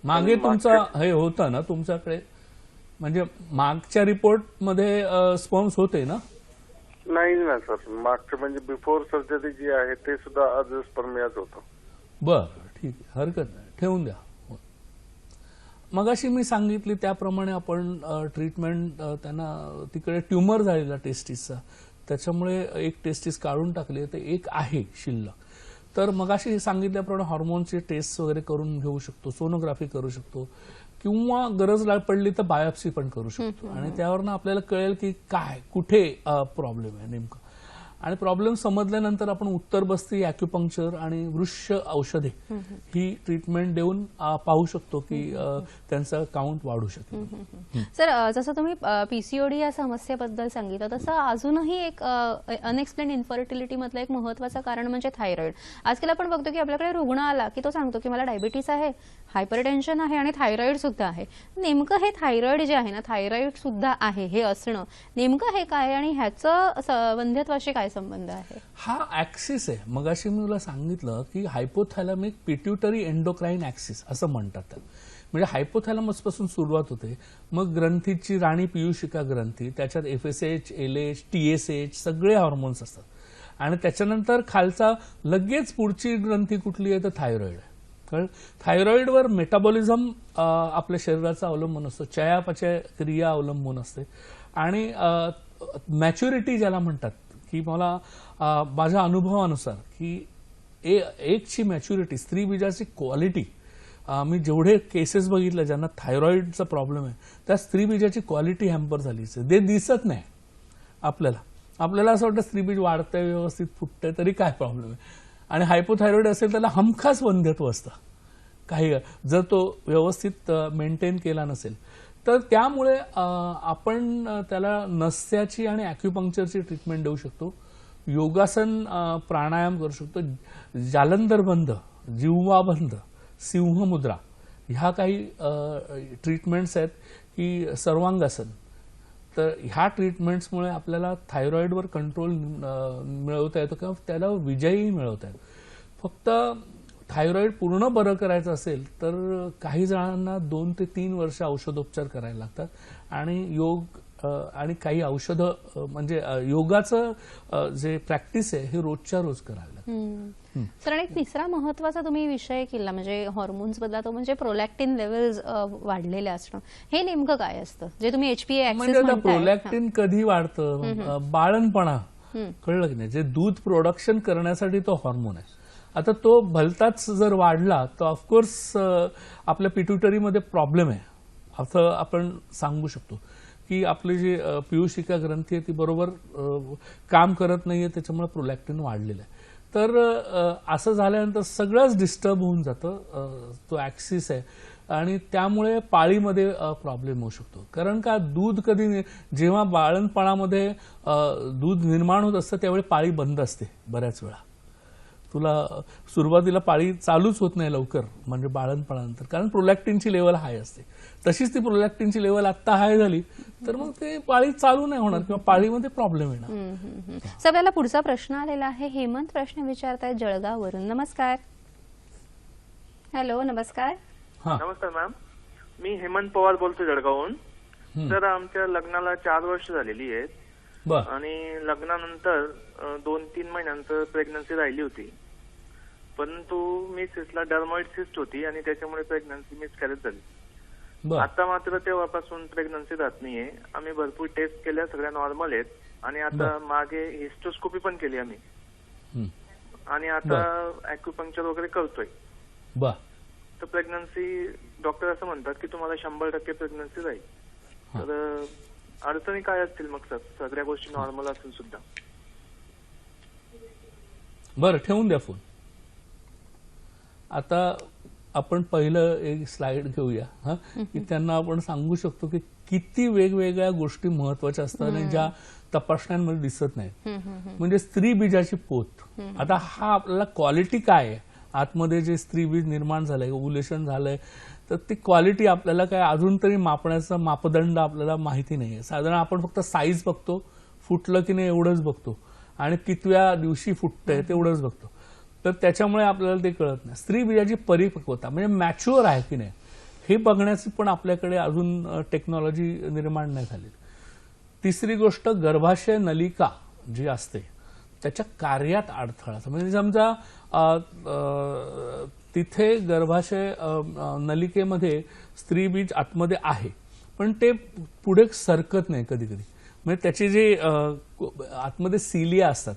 मागे तुमचा हे होतं ना तुमच्याकडे, म्हणजे मागच्या रिपोर्ट मध्ये स्पर्म्स होते ना? नाही ना सर, मागचं म्हणजे बिफोर सर्जरी जे आहे ते सुद्धा अजोस्पर्मियाच होतं. बर ठीक आहे, हरकत नाही, ठेवून द्या. मगाशी मी सांगितली त्याप्रमाणे आपण ट्रीटमेंट त्यांना तिकडे ट्युमर झालेला टेस्टिसचा, त्याच्यामुळे एक टेस्टिस काढून टाकले, तर एक आहे शिल्लक. तर मगाशी सांगितल्याप्रमाणे हॉर्मोनचे टेस्ट वगैरे करून घेऊ शकतो, सोनोग्राफी करू शकतो, किंवा गरज पडली तर बायोप्सी पण करू शकतो. आणि त्यावरनं आपल्याला कळेल की काय कुठे प्रॉब्लेम आहे नेमका. आणि प्रॉब्लेम समजल्यानंतर आपण उत्तरबस्ती ॲक्युपंक्चर आणि वृक्ष औषधे ही ट्रीटमेंट देऊन पाहू शकतो की त्यांचा काउंट वाढू शकेल. सर जसं तुम्ही पीसीओडी या समस्येबद्दल सांगितलं, तसं अजूनही एक अनएक्सप्लेन इन्फर्टिलिटी मधलं एक महत्वाचं कारण म्हणजे थायरॉइड. आजकाल आपण बघतो की आपल्याकडे रुग्ण आला की तो सांगतो की मला डायबिटीस आहे, हायपरटेन्शन आहे आणि थायरॉइड सुद्धा आहे. नेमकं हे थायरॉइड जे आहे ना, थायरॉइड सुद्धा आहे हे असणं नेमकं हे काय आणि ह्याचं वंध्यत्वाशी काय संबंध आहे? हा ऍक्सिस आहे. मगाशी मी तुला सांगितलं की हायपोथॅलॅमिक पिट्युटरी एंडोक्राइन ऍक्सिस असं म्हणतात त्याला. म्हणजे हायपोथॅलॅमस पासून सुरुवात होते, मग ग्रंथीची राणी पियुषिका ग्रंथी, त्याच्यात FSH, LH, TSH सगळे हार्मोन्स असतात. आणि त्याच्यानंतर खालचा लगेच पुढची ग्रंथी कुठली आहे तर थायरॉइड आहे. कारण थायरॉइडवर मेटाबॉलिझम आपल्या शरीराचा अवलंबून असतो, चयापचय क्रिया अवलंबून असते. आणि मॅच्युरिटी ज्याला म्हणतात की मला माझ्या अनुभवानुसार की एकची मॅच्युरिटी, स्त्री बीजाची क्वालिटी, मी जेवढे केसेस बघितले ज्यांना थायरॉइडचा प्रॉब्लेम आहे त्या स्त्री बीजाची क्वालिटी हॅम्पर झाली, ते दिसत नाही आपल्याला. आपल्याला असं वाटतं स्त्री बीज वाढतंय, व्यवस्थित फुटतंय, तरी काय प्रॉब्लेम आहे. आणि हायपोथायरॉइड असेल त्याला हमखास वंध्यत्व असतं काही, जर तो व्यवस्थित मेंटेन केला नसेल तर. त्यामुळे आपण त्याला नस्याची आणि ॲक्युपंक्चरची ट्रीटमेंट देऊ शकतो, योगासन प्राणायाम करू शकतो, जालंधर बंध, जिव्हाबंध, सिंहमुद्रा ह्या काही ट्रीटमेंट्स आहेत की सर्वांगासन. तर ह्या ट्रीटमेंट्समुळे आपल्याला थायरॉइडवर कंट्रोल मिळवता येतो किंवा त्याला विजयही मिळवता येतो. फक्त थायरॉइड पूर्ण बरं करायचं असेल तर काही जणांना 2 ते 3 वर्ष औषधोपचार करायला लागतात. आणि योग आणि काही औषधं म्हणजे योगाचं जे प्रॅक्टिस आहे हे रोजच्या रोज करायला लागतं. सर एक तिसरा महत्वाचा तुम्ही विषय केला म्हणजे हॉर्मोन्स बद्दल, तो म्हणजे प्रोलॅक्टिन लेवल्स वाढलेले असणं. हे नेमकं काय असतं जे तुम्ही HPA म्हणजे प्रोलॅक्टिन कधी वाढतं? बाळणपणा, कळलं की नाही. जे दूध प्रोडक्शन करण्यासाठी तो हॉर्मोन आहे. आता तो भलताच जर वाढला तर ऑफकोर्स आपल्या पिट्युटरीमध्ये प्रॉब्लेम आहे असं आपण सांगू शकतो की आपली जी पियुषिका ग्रंथी आहे ती बरोबर काम करत नाहीये, त्याच्यामुळे प्रोलॅक्टिन वाढलेलं आहे. तर असं झाल्यानंतर सगळंच डिस्टर्ब होऊन जातं, तो ऍक्सिस आहे. आणि त्यामुळे पाळीमध्ये प्रॉब्लेम होऊ शकतो. कारण का दूध कधी, जेव्हा बाळणपणामध्ये दूध निर्माण होत असतं त्यावेळी पाळी बंद असते बऱ्याच वेळा. तुला सुरुवातीला पाळी चालूच होत नाही लवकर, म्हणजे बाळंतपणानंतर, कारण प्रोलॅक्टिनची लेवल हाय असते. तशीच ती प्रोलॅक्टिनची लेवल आत्ता हाय झाली तर मग ते पाळी चालू नाही होणार किंवा पाळीमध्ये प्रॉब्लेम येणार. सर, आपल्याला पुढचा प्रश्न आलेला आहे. हेमंत प्रश्न विचारतायत जळगाववरून. नमस्कार. हॅलो, नमस्कार. हा, नमस्कार मॅम, मी हेमंत पवार बोलतो जळगावहून. तर आमच्या लग्नाला 4 वर्ष झालेली आहेत बर, आणि लग्नानंतर 2-3 महिन्यांचं प्रेग्नन्सी राहिली होती, परंतु मिसेसला डर्मॉइड सिस्ट होती आणि त्याच्यामुळे प्रेग्नन्सी मिसकॅरेज झाली. बर, आता मात्र तेव्हापासून प्रेग्नन्सी राहत नाहीये. आम्ही भरपूर टेस्ट केल्या, सगळ्या नॉर्मल आहेत आणि आता मागे हिस्टोस्कोपी पण केली आम्ही हं, आणि आता ॲक्युपंक्चर वगैरे करतोय. बर. तर प्रेग्नन्सी डॉक्टर असं म्हणतात की तुम्हाला 100% प्रेग्नन्सी राहील. तर अडचणी काय असतील मग सर, सगळ्या गोष्टी नॉर्मल असेल सुद्धा? बरं, ठेवून द्या फोन. आता आपण पहिलं एक स्लाइड घेऊया, हा, की त्यांना आपण सांगू शकतो की किती वेगवेगळ्या गोष्टी महत्वाच्या असतात आणि ज्या तपासण्यांमध्ये दिसत नाहीत. म्हणजे स्त्री बीजाची पोत. आता हा आपल्याला क्वालिटी काय आहे, आतमध्ये जे स्त्री बीज निर्माण झालंय, ओव्युलेशन झालंय, तर ती क्वालिटी आपल्याला काय अजून तरी मापण्याचा मापदंड आपल्याला माहिती नाहीये. साधारण आपण फक्त साईज बघतो, फुटलं की नाही एवढंच बघतो आणि कितव्या दिवशी फुटतंय तेवढंच बघतो. तर त्याच्यामुळे आपल्याला ते कळत नाही. स्त्री बीजाची परिपक्वता म्हणजे मॅच्युअर आहे की नाही हे बघण्याची पण आपल्याकडे अजून टेक्नॉलॉजी निर्माण नाही झाली. तिसरी गोष्ट, गर्भाशय नलिका जी असते त्याच्या कार्यात अडथळा. म्हणजे समजा तिथे गर्भाशय नलिकेमध्ये स्त्री बीज आतमध्ये आहे पण ते पुढे सरकत नाही कधी कधी. म्हणजे त्याचे जे आतमध्ये सिलिया असतात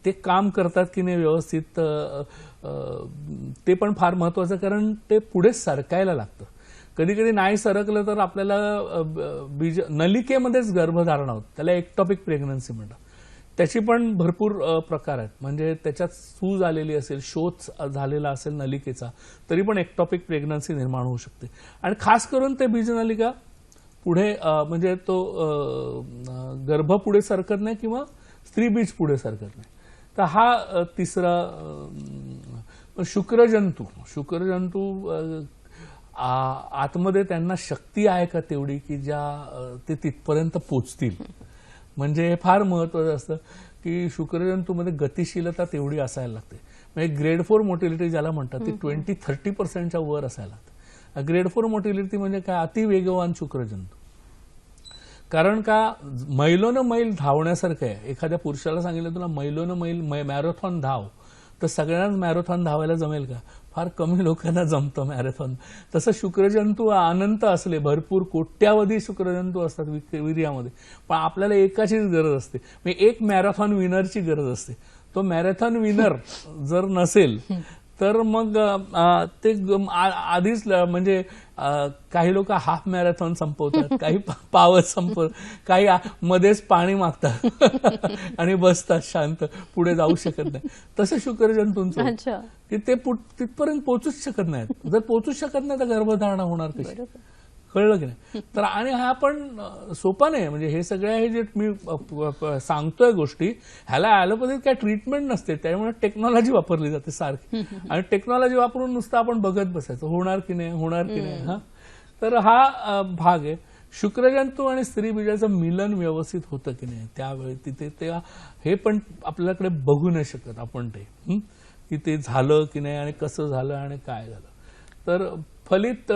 ते काम करतात की नाही व्यवस्थित, ते पण फार महत्वाचं, कारण ते पुढे सरकायला लागतं. कधी कधी नाही सरकलं तर आपल्याला बीज नलिकेमध्येच गर्भधारणा होत, त्याला एक्टॉपिक प्रेग्नन्सी म्हणतात. त्याची पण भरपूर प्रकार आहेत. म्हणजे त्याच्यात सूज आलेली असेल, शोथ झालेला असेल नलिकेचा, तरी पण एक्टॉपिक प्रेग्नन्सी निर्माण होऊ शकते. आणि खास करून ते बीजनलिका पुढे म्हणजे तो गर्भ पुढे सरकत नाही किंवा स्त्री बीज पुढे सरकत नाही. तर हा तिसरा. शुक्रजंतू आतमध्ये त्यांना शक्ती आहे का तेवढी की ज्या ते तिथपर्यंत पोचतील. म्हणजे हे फार महत्वाचं असतं की शुक्रजंतूमध्ये गतिशीलता तेवढी असायला लागते. म्हणजे ग्रेड 4 मोटिलिटी ज्याला म्हणतात ती 20-30% वर असायला लागते. ग्रेड 4 मोटिलिटी म्हणजे काय, अतिवेगवान शुक्रजंतू. कारण का, मैलोन मैल धावण्यासारखं आहे. एखाद्या पुरुषाला सांगितलं तुला मैलोन मैल मॅरेथॉन धाव, तर सगळ्यांनाच मॅरेथॉन धावायला जमेल का? फार कमी लोकांना जमतं मॅरेथॉन. तसं शुक्रजंतू अनंत असले, भरपूर कोट्यावधी शुक्रजंतू असतात वीर्यामध्ये, पण आपल्याला एकाचीच गरज असते. म्हणजे एक मॅरेथॉन विनरची गरज असते. तो मॅरेथॉन विनर जर नसेल तर मग ते आधीच म्हणजे काही लोक हाफ मॅरेथॉन संपवतात, काही पावत संपवतात, काही मध्येच पाणी मागतात आणि बसतात शांत, पुढे जाऊ शकत नाही. तसं शुक्रजंतूंचं की ते तिथपर्यंत पोहोचूच शकत नाहीत. जर पोहोचूच शकत नाही तर गर्भधारणा होणार कशी? कळलं की नाही? तर आणि हा पण सोपा नाही. म्हणजे हे सगळ्या हे जे मी सांगतोय गोष्टी, ह्याला ॲलोपॅथीत काय ट्रीटमेंट नसते, त्यामुळे टेक्नॉलॉजी वापरली जाते सारखी. आणि टेक्नॉलॉजी वापरून नुसतं आपण बघत बसायचं, होणार की नाही. हा, तर हा भाग आहे. शुक्रजंतू आणि स्त्री बीजाचं मिलन व्यवस्थित होतं की नाही त्यावेळी तिथे ते हे पण आपल्याकडे बघू नाही शकत आपण ते, की ते झालं की नाही आणि कसं झालं आणि काय झालं. तर फलित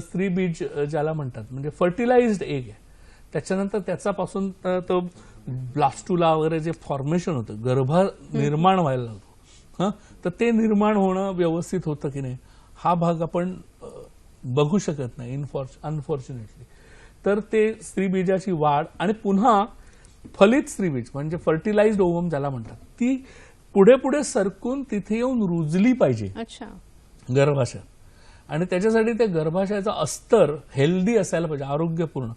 स्त्री बीज ज्याला म्हणतात म्हणजे फर्टिलाइज्ड एग आहे, त्याच्यानंतर त्याच्यापासून तो ब्लास्टुला वगैरे जे फॉर्मेशन होतं, गर्भ निर्माण व्हायला लागतो, तर ते निर्माण होणं व्यवस्थित होतं की नाही हा भाग आपण बघू शकत नाही अनफॉर्च्युनेटली. तर ते स्त्री बीजाची वाढ आणि पुन्हा फलित स्त्री बीज म्हणजे फर्टिलाइज्ड ओवम ज्याला म्हणतात, ती पुढे पुढे सरकून तिथे येऊन रुजली पाहिजे गर्भाशयात. आणि त्याच्यासाठी ते गर्भाशयाचं अस्तर हेल्दी असायला पाहिजे, आरोग्यपूर्ण.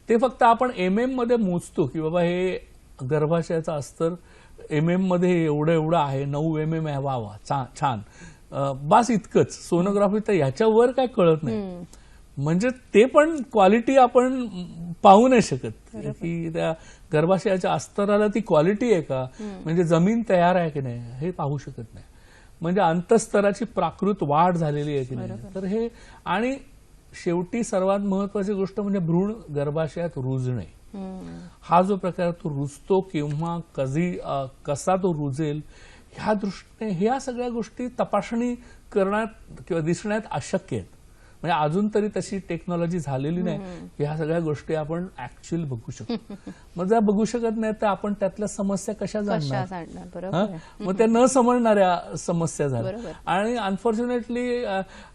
ते फक्त आपण MM मध्ये मोजतो की बाबा हे गर्भाशयाचं अस्तर MM मध्ये एवढं आहे, 9 mm आहे, वा छान, बस इतकंच. सोनोग्राफी तर ह्याच्यावर काय कळत नाही. म्हणजे ते पण क्वालिटी आपण पाहू नाही शकत की त्या गर्भाशयाच्या अस्तराला ती क्वालिटी आहे का, म्हणजे जमीन तयार आहे की नाही हे पाहू शकत नाही. म्हणजे अंतःस्तराची प्राकृत वाढ झालेली आहे की नाही. तर हे आणि शेवटी सर्वात महत्वाची गोष्ट म्हणजे भ्रूण गर्भाशयात रुजणे. हा जो प्रकार तो रुजतो किंवा कसा तो रुजेल ह्या दृष्टीने ह्या सगळ्या गोष्टी तपासणी करण्यात किंवा दिसण्यात अशक्य आहेत. म्हणजे अजून तरी तशी टेक्नॉलॉजी झालेली नाही. ह्या सगळ्या गोष्टी आपण ऍक्च्युअली बघू शकतो. मग जर बघू शकत नाही तर आपण त्यातल्या समस्या कशा जाणणार. बरोबर. मग त्या न समजणाऱ्या समस्या झाल्या. आणि अनफॉर्च्युनेटली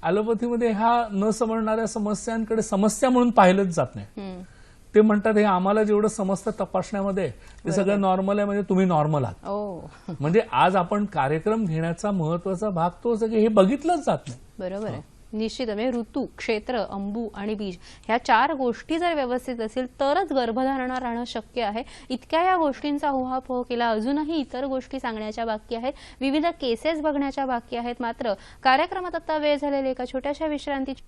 ॲलोपॅथीमध्ये ह्या न समजणाऱ्या समस्यांकडे समस्या म्हणून पाहिलंच जात नाही. ते म्हणतात हे आम्हाला जेवढं समजतं तपासण्यामध्ये ते सगळं नॉर्मल आहे, म्हणजे तुम्ही नॉर्मल आहात. म्हणजे आज आपण कार्यक्रम घेण्याचा महत्वाचा भाग तो सगळे हे बघितलंच जात नाही. बरोबर आहे. निश्चित. म्हणजे ऋतू, क्षेत्र, अंबू आणि बीज ह्या 4 गोष्टी जर व्यवस्थित असतील तरच गर्भधारणा राहणं शक्य आहे. इतक्या या गोष्टींचा उहापोह केला. अजूनही इतर गोष्टी सांगण्याच्या बाकी आहेत, विविध केसेस बघण्याच्या बाकी आहेत. मात्र कार्यक्रमात आता वेळ झालेली एका छोट्याशा विश्रांतीची.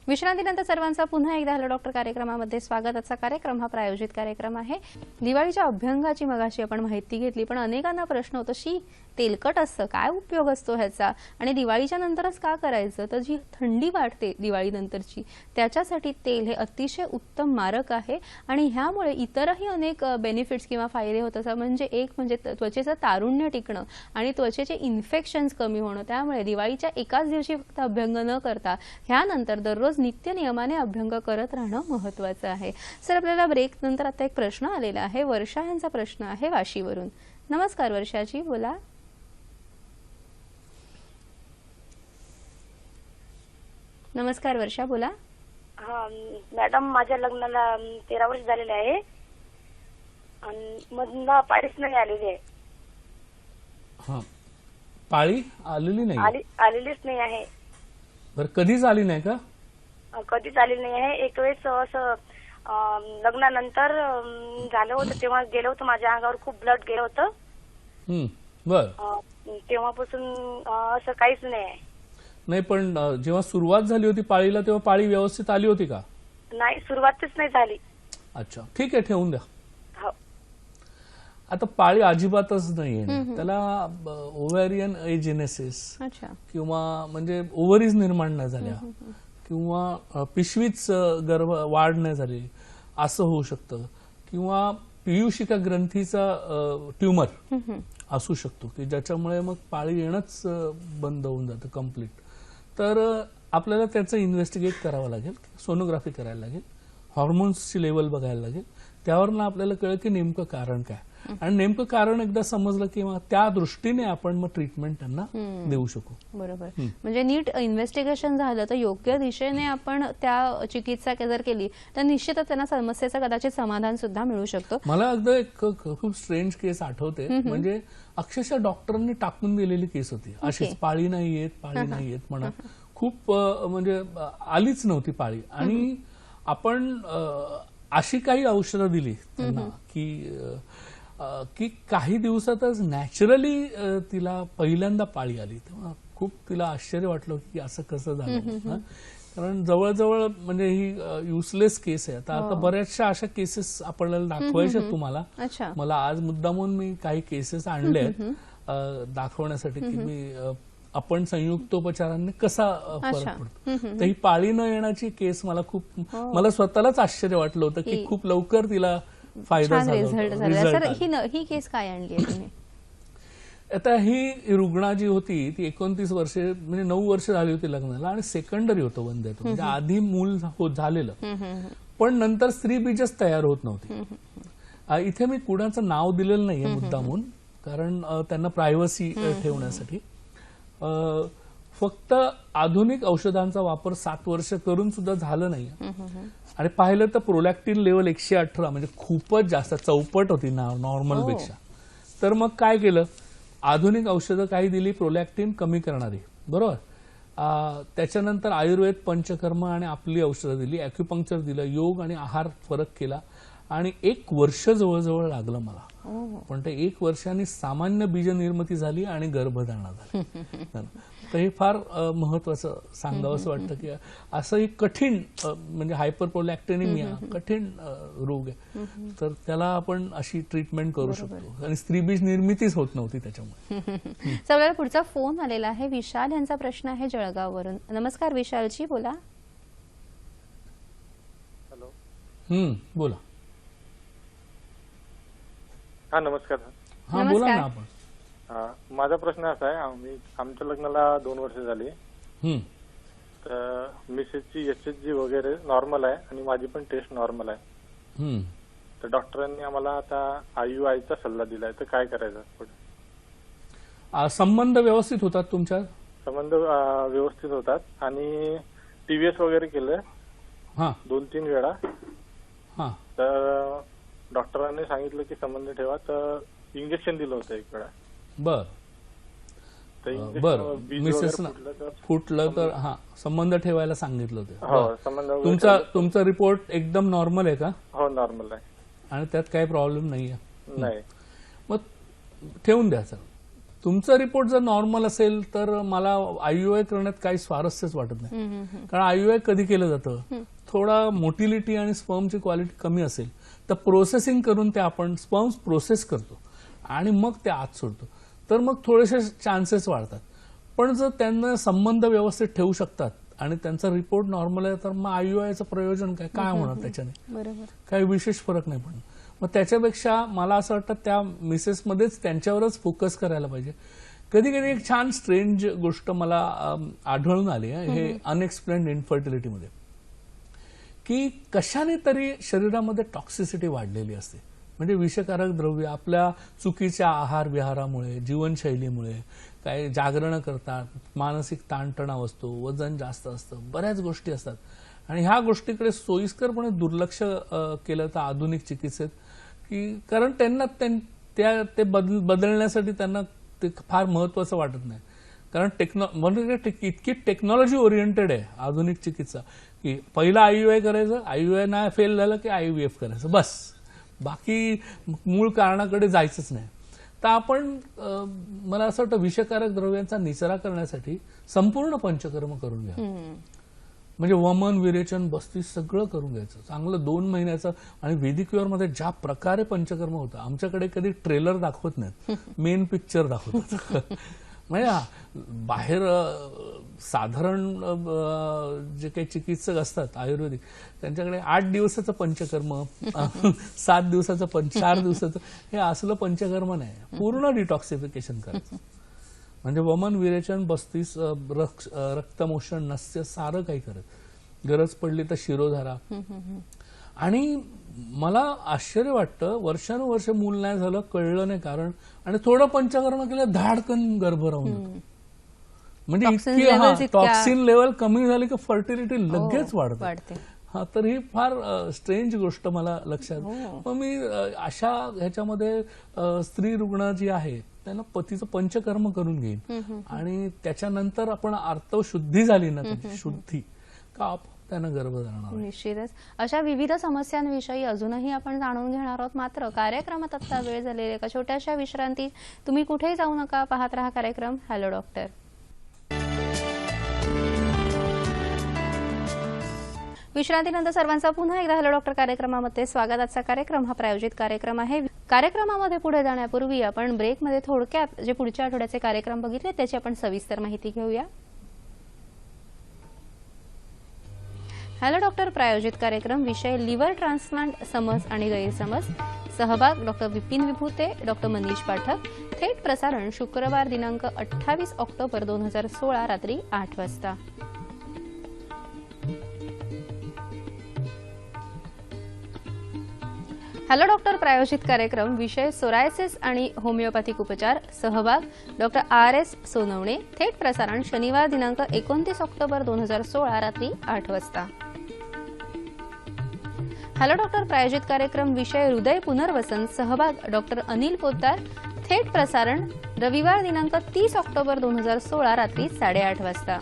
विश्रांतीनंतर सर्वांचा पुन्हा एकदा हॅलो डॉक्टर कार्यक्रमामध्ये स्वागत. आजचा कार्यक्रम हा प्रायोजित कार्यक्रम आहे. दिवाळीच्या अभ्यंगाची मगाशी आपण माहिती घेतली, पण अनेकांना प्रश्न होतो, तेलकट असतं, काय उपयोग असतो ह्याचा, आणि दिवाळीच्या नंतरच का करायचं. तर जी थंडी वाटते दिवाळीनंतरची त्याच्यासाठी तेल हे अतिशय उत्तम मारक आहे. आणि ह्यामुळे इतरही अनेक बेनिफिट्स किंवा फायदे होत असतात. म्हणजे एक म्हणजे त्वचेचं तारुण्य टिकणं आणि त्वचेचे इन्फेक्शन्स कमी होणं. त्यामुळे दिवाळीच्या एकाच दिवशी फक्त अभ्यंग न करता ह्यानंतर दररोज नित्य नियमाने अभ्यंग करत राहणं महत्वाचं आहे. सर, आपल्याला ब्रेक नंतर आता एक प्रश्न आलेला आहे. वर्षा यांचा प्रश्न आहे वाशीवरून. नमस्कार वर्षाजी, बोला. नमस्कार वर्षा, बोला. हा मॅडम, माझ्या लग्नाला 13 वर्ष झालेले आहे आणि मधला पाळीच नाही आलेली आहे. हा, पाळी आलेली नाही? आलेलीच नाही आहे. बरं, कधीच आली नाही का? कधीच आलेली नाही आहे. एक वेळेस असं लग्नानंतर झालं होतं, तेव्हा गेलं होतं, माझ्या अंगावर खूप ब्लड गेलं होतं. बर. तेव्हापासून असं काहीच नाही आहे. नाही, पण जेव्हा सुरुवात झाली होती पाळीला तेव्हा पाळी व्यवस्थित आली होती का? नाही, सुरुवातच नाही झाली. अच्छा, ठीक आहे, ठेवून द्या. हो. आता पाळी अजिबातच नाहीये, त्याला ओव्हॅरियन एजेनेसिस किंवा म्हणजे ओव्हरीज निर्माण नाही झाल्या किंवा पिशवीच गर्भ वाढ नाही झाली असं होऊ शकतं, किंवा पीयूषिका ग्रंथीचा ट्युमर असू शकतो की ज्याच्यामुळे मग पाळी येणंच बंद होऊन जातं कम्प्लीट. तर आपल्याला त्याचं इन्व्हेस्टिगेट करावं लागेल, सोनोग्राफी करायला लागेल, हॉर्मोन्सची लेवल बघायला लागेल. त्यावरनं आपल्याला कळेल की नेमकं कारण काय, आणि नेमकं कारण एकदा समजलं की मग त्या दृष्टीने आपण मग ट्रीटमेंट त्यांना देऊ शकू. बरोबर. म्हणजे नीट इन्व्हेस्टिगेशन झालं तर योग्य दिशेने आपण त्या चिकित्सा जर केली तर निश्चितच त्यांना समस्येचं कदाचित समाधान सुद्धा मिळू शकतो. मला अगदी एक खूप स्ट्रेंज केस आठवते. म्हणजे अक्षरशः डॉक्टरांनी टाकून दिलेली केस होती. अशीच पाळी नाही येत, पाळी नाही येत म्हणा. खूप म्हणजे आलीच नव्हती पाळी. आणि आपण अशी काही औषधं दिली त्यांना की काही दिवसातच नॅचरली तिला पहिल्यांदा पाळी आली. तेव्हा खूप तिला आश्चर्य वाटलं की असं कसं झालं. कारण जवळजवळ म्हणजे ही युजलेस केस आहे. आता बऱ्याचशा अशा केसेस आपल्याला दाखवायच्या तुम्हाला. मला आज मुद्दामून मी काही केसेस आणले आहेत दाखवण्यासाठी की मी आपण संयुक्तोपचारांनी कसा फरक पडतो. तर ही पाळी न येण्याची केस मला स्वतःलाच आश्चर्य वाटलं होतं की खूप लवकर तिला फायदा झाला. ही केस काय आणली आहे तुम्ही? आता ही रुग्णा जी होती ती 29 वर्षे म्हणजे 9 वर्ष झाली होती लग्नाला, आणि सेकंडरी होतं वंद्यत्व, म्हणजे आधी मूल झालेलं पण नंतर स्त्रीबीजच तयार होत नव्हती. इथे मी कुणाचं नाव दिलेलं नाहीये मुद्दामून, कारण त्यांना प्रायव्हसी ठेवण्यासाठी. फक्त आधुनिक औषधांचा वापर 7 वर्ष करून सुद्धा झालं नाही. आणि पाहिलं तर प्रोलॅक्टिन लेवल 118 म्हणजे खूपच जास्त, चौपट होती नॉर्मल पेक्षा. तर मग काय केलं, आधुनिक औषधं काही दिली प्रोलॅक्टिन कमी करणारी, बरोबर. त्याच्यानंतर आयुर्वेद, पंचकर्म आणि आपली औषधं दिली, ॲक्युपंक्चर दिलं, योग आणि आहार फरक केला, आणि 1 वर्ष जवळजवळ लागलं मला. पण ते 1 वर्षांनी सामान्य बीजनिर्मिती झाली आणि गर्भधारणा झाली. तर हे फार महत्वाचं सांगावंसं वाटतं की असं एक कठीण म्हणजे हायपरप्रोलॅक्टिनिमिया कठीण रोग आहे, तर त्याला आपण अशी ट्रीटमेंट करू शकतो आणि स्त्रीबीज निर्मितीच होत नव्हती त्याच्यामुळे. आपल्याला पुढचा फोन आलेला आहे. विशाल यांचा प्रश्न आहे जळगाववरून. नमस्कार विशालजी, बोला. बोला. हा नमस्कार. हा बोला ना आपण. माझा प्रश्न असा आहे, आमच्या लग्नाला 2 वर्ष झाली. तर मिसेसची HSG वगैरे नॉर्मल आहे आणि माझी पण टेस्ट नॉर्मल आहे. तर डॉक्टरांनी आम्हाला आता IUI चा सल्ला दिलाय, तर काय करायचं पुढे? संबंध व्यवस्थित होतात तुमच्या? संबंध व्यवस्थित होतात आणि TVS वगैरे केलं 2-3 वेळा. तर डॉक्टरांनी सांगितलं की संबंध ठेवा, तर इंजेक्शन दिलं होतं 1 वेळा. बर मिसेस फुटलं तर संबंध ठेवायला सांगितलं होतं. तुमचा रिपोर्ट एकदम नॉर्मल आहे का? हो नॉर्मल आहे आणि त्यात काही प्रॉब्लेम नाहीये? नाही. मग ठेवून द्या सर. तुमचा रिपोर्ट जर नॉर्मल असेल तर मला IUI करण्यात काही स्वारस्यच वाटत नाही. कारण IUI कधी केलं जातं, थोडा मोटिलिटी आणि स्पर्मची क्वालिटी कमी असेल तर प्रोसेसिंग करून ते आपण स्पर्म्स प्रोसेस करतो आणि मग ते आत सोडतो, तर मग थोडेसे चान्सेस वाढतात. पण जर त्यांना संबंध व्यवस्थित ठेवू शकतात आणि त्यांचा रिपोर्ट नॉर्मल आहे तर मग IUIचं प्रयोजन काय होणार त्याच्याने? काही विशेष फरक नाही पडणार. मग त्याच्यापेक्षा मला असं वाटतं त्या मिसेसमध्येच त्यांच्यावरच फोकस करायला पाहिजे. कधी कधी एक छान स्ट्रेंज गोष्ट मला आढळून आली आहे हे अनएक्सप्लेन्ड इन्फर्टिलिटीमध्ये, की कशाने तरी शरीरामध्ये टॉक्सिसिटी वाढलेली असते. म्हणजे विषकारक द्रव्य आपल्या चुकीच्या आहार विहारामुळे, जीवनशैलीमुळे, काही जागरण करतात, मानसिक ताणतणाव असतो, वजन जास्त असतं, बऱ्याच गोष्टी असतात आणि ह्या गोष्टीकडे सोयीस्करपणे दुर्लक्ष केलं तर आधुनिक चिकित्सेत, की कारण त्यांना ते बदलण्यासाठी त्यांना ते फार महत्वाचं वाटत नाही. कारण इतकी टेक्नॉलॉजी ओरिएंटेड आहे आधुनिक चिकित्सा, की पहिला IUI करायचं, IUI नाही फेल झालं की IVF करायचं, बस. बाकी मूळ कारणाकडे जायचंच नाही. तर आपण मला असं वाटतं विषकारक द्रव्यांचा निचरा करण्यासाठी संपूर्ण पंचकर्म करून घ्या. म्हणजे वमन, विरेचन, बस्ती सगळं करून घ्यायचं चांगलं 2 महिन्याचं. आणि वैदिक मध्ये ज्या प्रकारे पंचकर्म होतं, आमच्याकडे कधी ट्रेलर दाखवत नाहीत, मेन पिक्चर दाखवतात. म्हणजे बाहेर साधारण जे काही चिकित्सक असतात आयुर्वेदिक, त्यांच्याकडे 8 दिवसाचं पंचकर्म, 7 दिवसाचं 4 दिवसाचं, हे असलं पंचकर्म नाही. पूर्ण डिटॉक्सिफिकेशन करायचं. म्हणजे वमन, विरेचन, बस्तीस, रक्तमोषण, नस्य सारं काही करत, गरज पडली तर शिरोधारा. आणि मला आश्चर्य वाटतं, वर्षानुवर्ष मूल नाही झालं, कळलं नाही कारण, आणि थोडं पंचकर्म केलं धाडकन गर्भ राहून जातो. म्हणजे इतकी टॉक्सिन लेवल कमी झाली की फर्टिलिटी लगेच वाढते. तर ही फार स्ट्रेंज गोष्ट मला लक्षात. मग मी अशा ह्याच्यामध्ये स्त्री रुग्ण जी आहे त्यांना पतीचं पंचकर्म करून घेईन आणि त्याच्यानंतर आपण आर्तवशुद्धी झाली ना, त्याची शुद्धी का त्यांना गर्भधारणा. निश्चितच अशा विविध समस्यांविषयी अजूनही आपण जाणून घेणार आहोत. मात्र कार्यक्रमात आता वेळ झालेली एका छोट्याशा विश्रांती. तुम्ही कुठेही जाऊ नका, पाहत रहा कार्यक्रम हॅलो डॉक्टर. विश्रांतीनंतर सर्वांचा पुन्हा एकदा हॅलो डॉक्टर कार्यक्रमामध्ये स्वागत. आजचा कार्यक्रम हा प्रायोजित कार्यक्रम आहे. कार्यक्रमामध्ये पुढे जाण्यापूर्वी आपण ब्रेकमध्ये थोडक्यात जे पुढच्या आठवड्याचे कार्यक्रम बघितले त्याची आपण सविस्तर माहिती घेऊया. हॅलो डॉक्टर प्रायोजित कार्यक्रम, विषय लिव्हर ट्रान्सप्लांट, समज आणि गैरसमज. सहभाग डॉक्टर विपिन विभूते, डॉक्टर मनीष पाठक. थेट प्रसारण शुक्रवार दिनांक 28 ऑक्टोबर 2016 रात्री 8 वाजता. हॅलो डॉक्टर प्रायोजित कार्यक्रम, विषय सोरायसिस आणि होमिओपॅथिक उपचार. सहभाग डॉक्टर RS सोनवणे. थेट प्रसारण शनिवार दिनांक 29 ऑक्टोबर 2016 रात्री 8 वाजता. हॅलो डॉक्टर प्रायोजित कार्यक्रम, विषय हृदय पुनर्वसन. सहभाग डॉक्टर अनिल पोद्दार. थेट प्रसारण रविवार दिनांक 30 ऑक्टोबर 2016 रात्री 8:30 वाजता.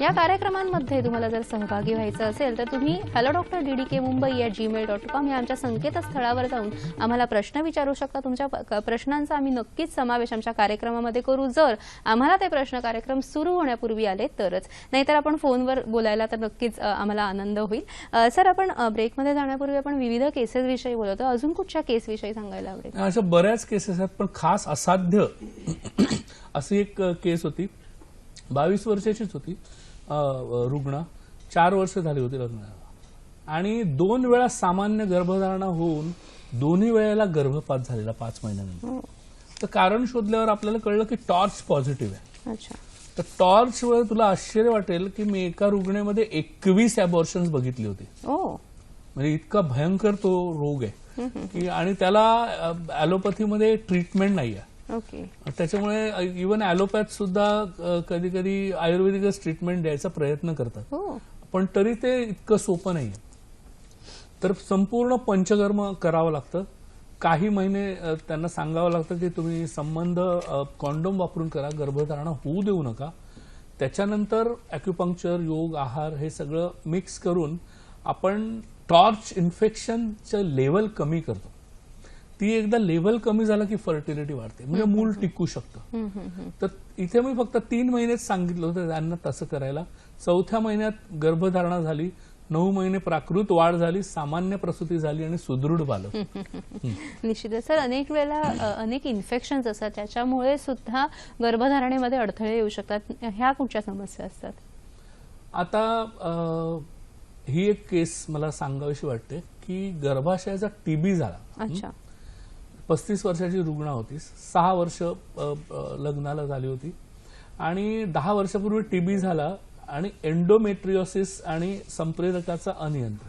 या कार्यक्रमांमध्ये तुम्हाला जर सहभागी व्हायचं असेल तर तुम्ही hello.ddkmumbai@gmail.com या आमच्या संकेतस्थळावर जाऊन आम्हाला प्रश्न विचारू शकता. तुमच्या प्रश्नांचा आम्ही नक्कीच समावेश आमच्या कार्यक्रमामध्ये करू, जर आम्हाला ते प्रश्न कार्यक्रम सुरू होण्यापूर्वी आले तरच. नाहीतर आपण फोनवर बोलायला तर नक्कीच आम्हाला आनंद होईल. सर, आपण ब्रेकमध्ये जाण्यापूर्वी आपण विविध केसेस विषयी बोलतो. अजून कुठच्या केस विषयी सांगायला आवडेल? अशा बऱ्याच केसेस आहेत, पण खास असाध्य अशी एक केस होती. 22 वर्षाचीच होती रुग्ण. 4 वर्ष झाली होती लग्नाला आणि 2 वेळा सामान्य गर्भधारणा होऊन दोन्ही वेळेला गर्भपात झालेला 5 महिन्यानंतर. तर कारण शोधल्यावर आपल्याला कळलं की टॉर्च पॉझिटिव्ह आहे. अच्छा. तर टॉर्चवर तुला आश्चर्य वाटेल की मी एका रुग्णेमध्ये 21 अबॉर्शन्स बघितली होती. म्हणजे इतका भयंकर तो रोग आहे की, आणि त्याला ॲलोपॅथीमध्ये ट्रीटमेंट नाही आहे. ओके. त्याच्यामुळे इव्हन ॲलोपॅथ सुद्धा कधी कधी आयुर्वेदिकच ट्रीटमेंट द्यायचा प्रयत्न करतात, पण तरी ते इतकं सोपं नाही. तर संपूर्ण पंचकर्म करावं लागतं. काही महिने त्यांना सांगावं लागतं की तुम्ही संबंध कॉन्डोम वापरून करा, गर्भधारणा होऊ देऊ नका. त्याच्यानंतर ॲक्युपंक्चर, योग, आहार हे सगळं मिक्स करून आपण टॉर्च इन्फेक्शनचं लेवल कमी करतो. ती एकदा लेवल कमी झाला की फर्टिलिटी वाढते, म्हणजे मूल टिकू शकतं. तर इथे मी फक्त 3 महिनेच सांगितलं होतं त्यांना तसं करायला. 4थ्या महिन्यात गर्भधारणा झाली, 9 महिने प्राकृत वाढ झाली, सामान्य प्रसूती झाली आणि सुदृढ बालक. निश्चितच सर, अनेक वेळेला अनेक इन्फेक्शन्स असतात, त्याच्यामुळे सुद्धा गर्भधारणेमध्ये अडथळे येऊ शकतात. ह्या कुठच्या समस्या असतात? आता ही एक केस मला सांगावीशी वाटते की गर्भाशयाचा टीबी झाला. अच्छा. 35 वर्षाची रुग्ण होती. 6 वर्ष लग्नाला झाली होती आणि 10 वर्षापूर्वी टीबी झाला आणि एंडोमेट्रिओसिस आणि संप्रेरकाचा अनियंत्रण.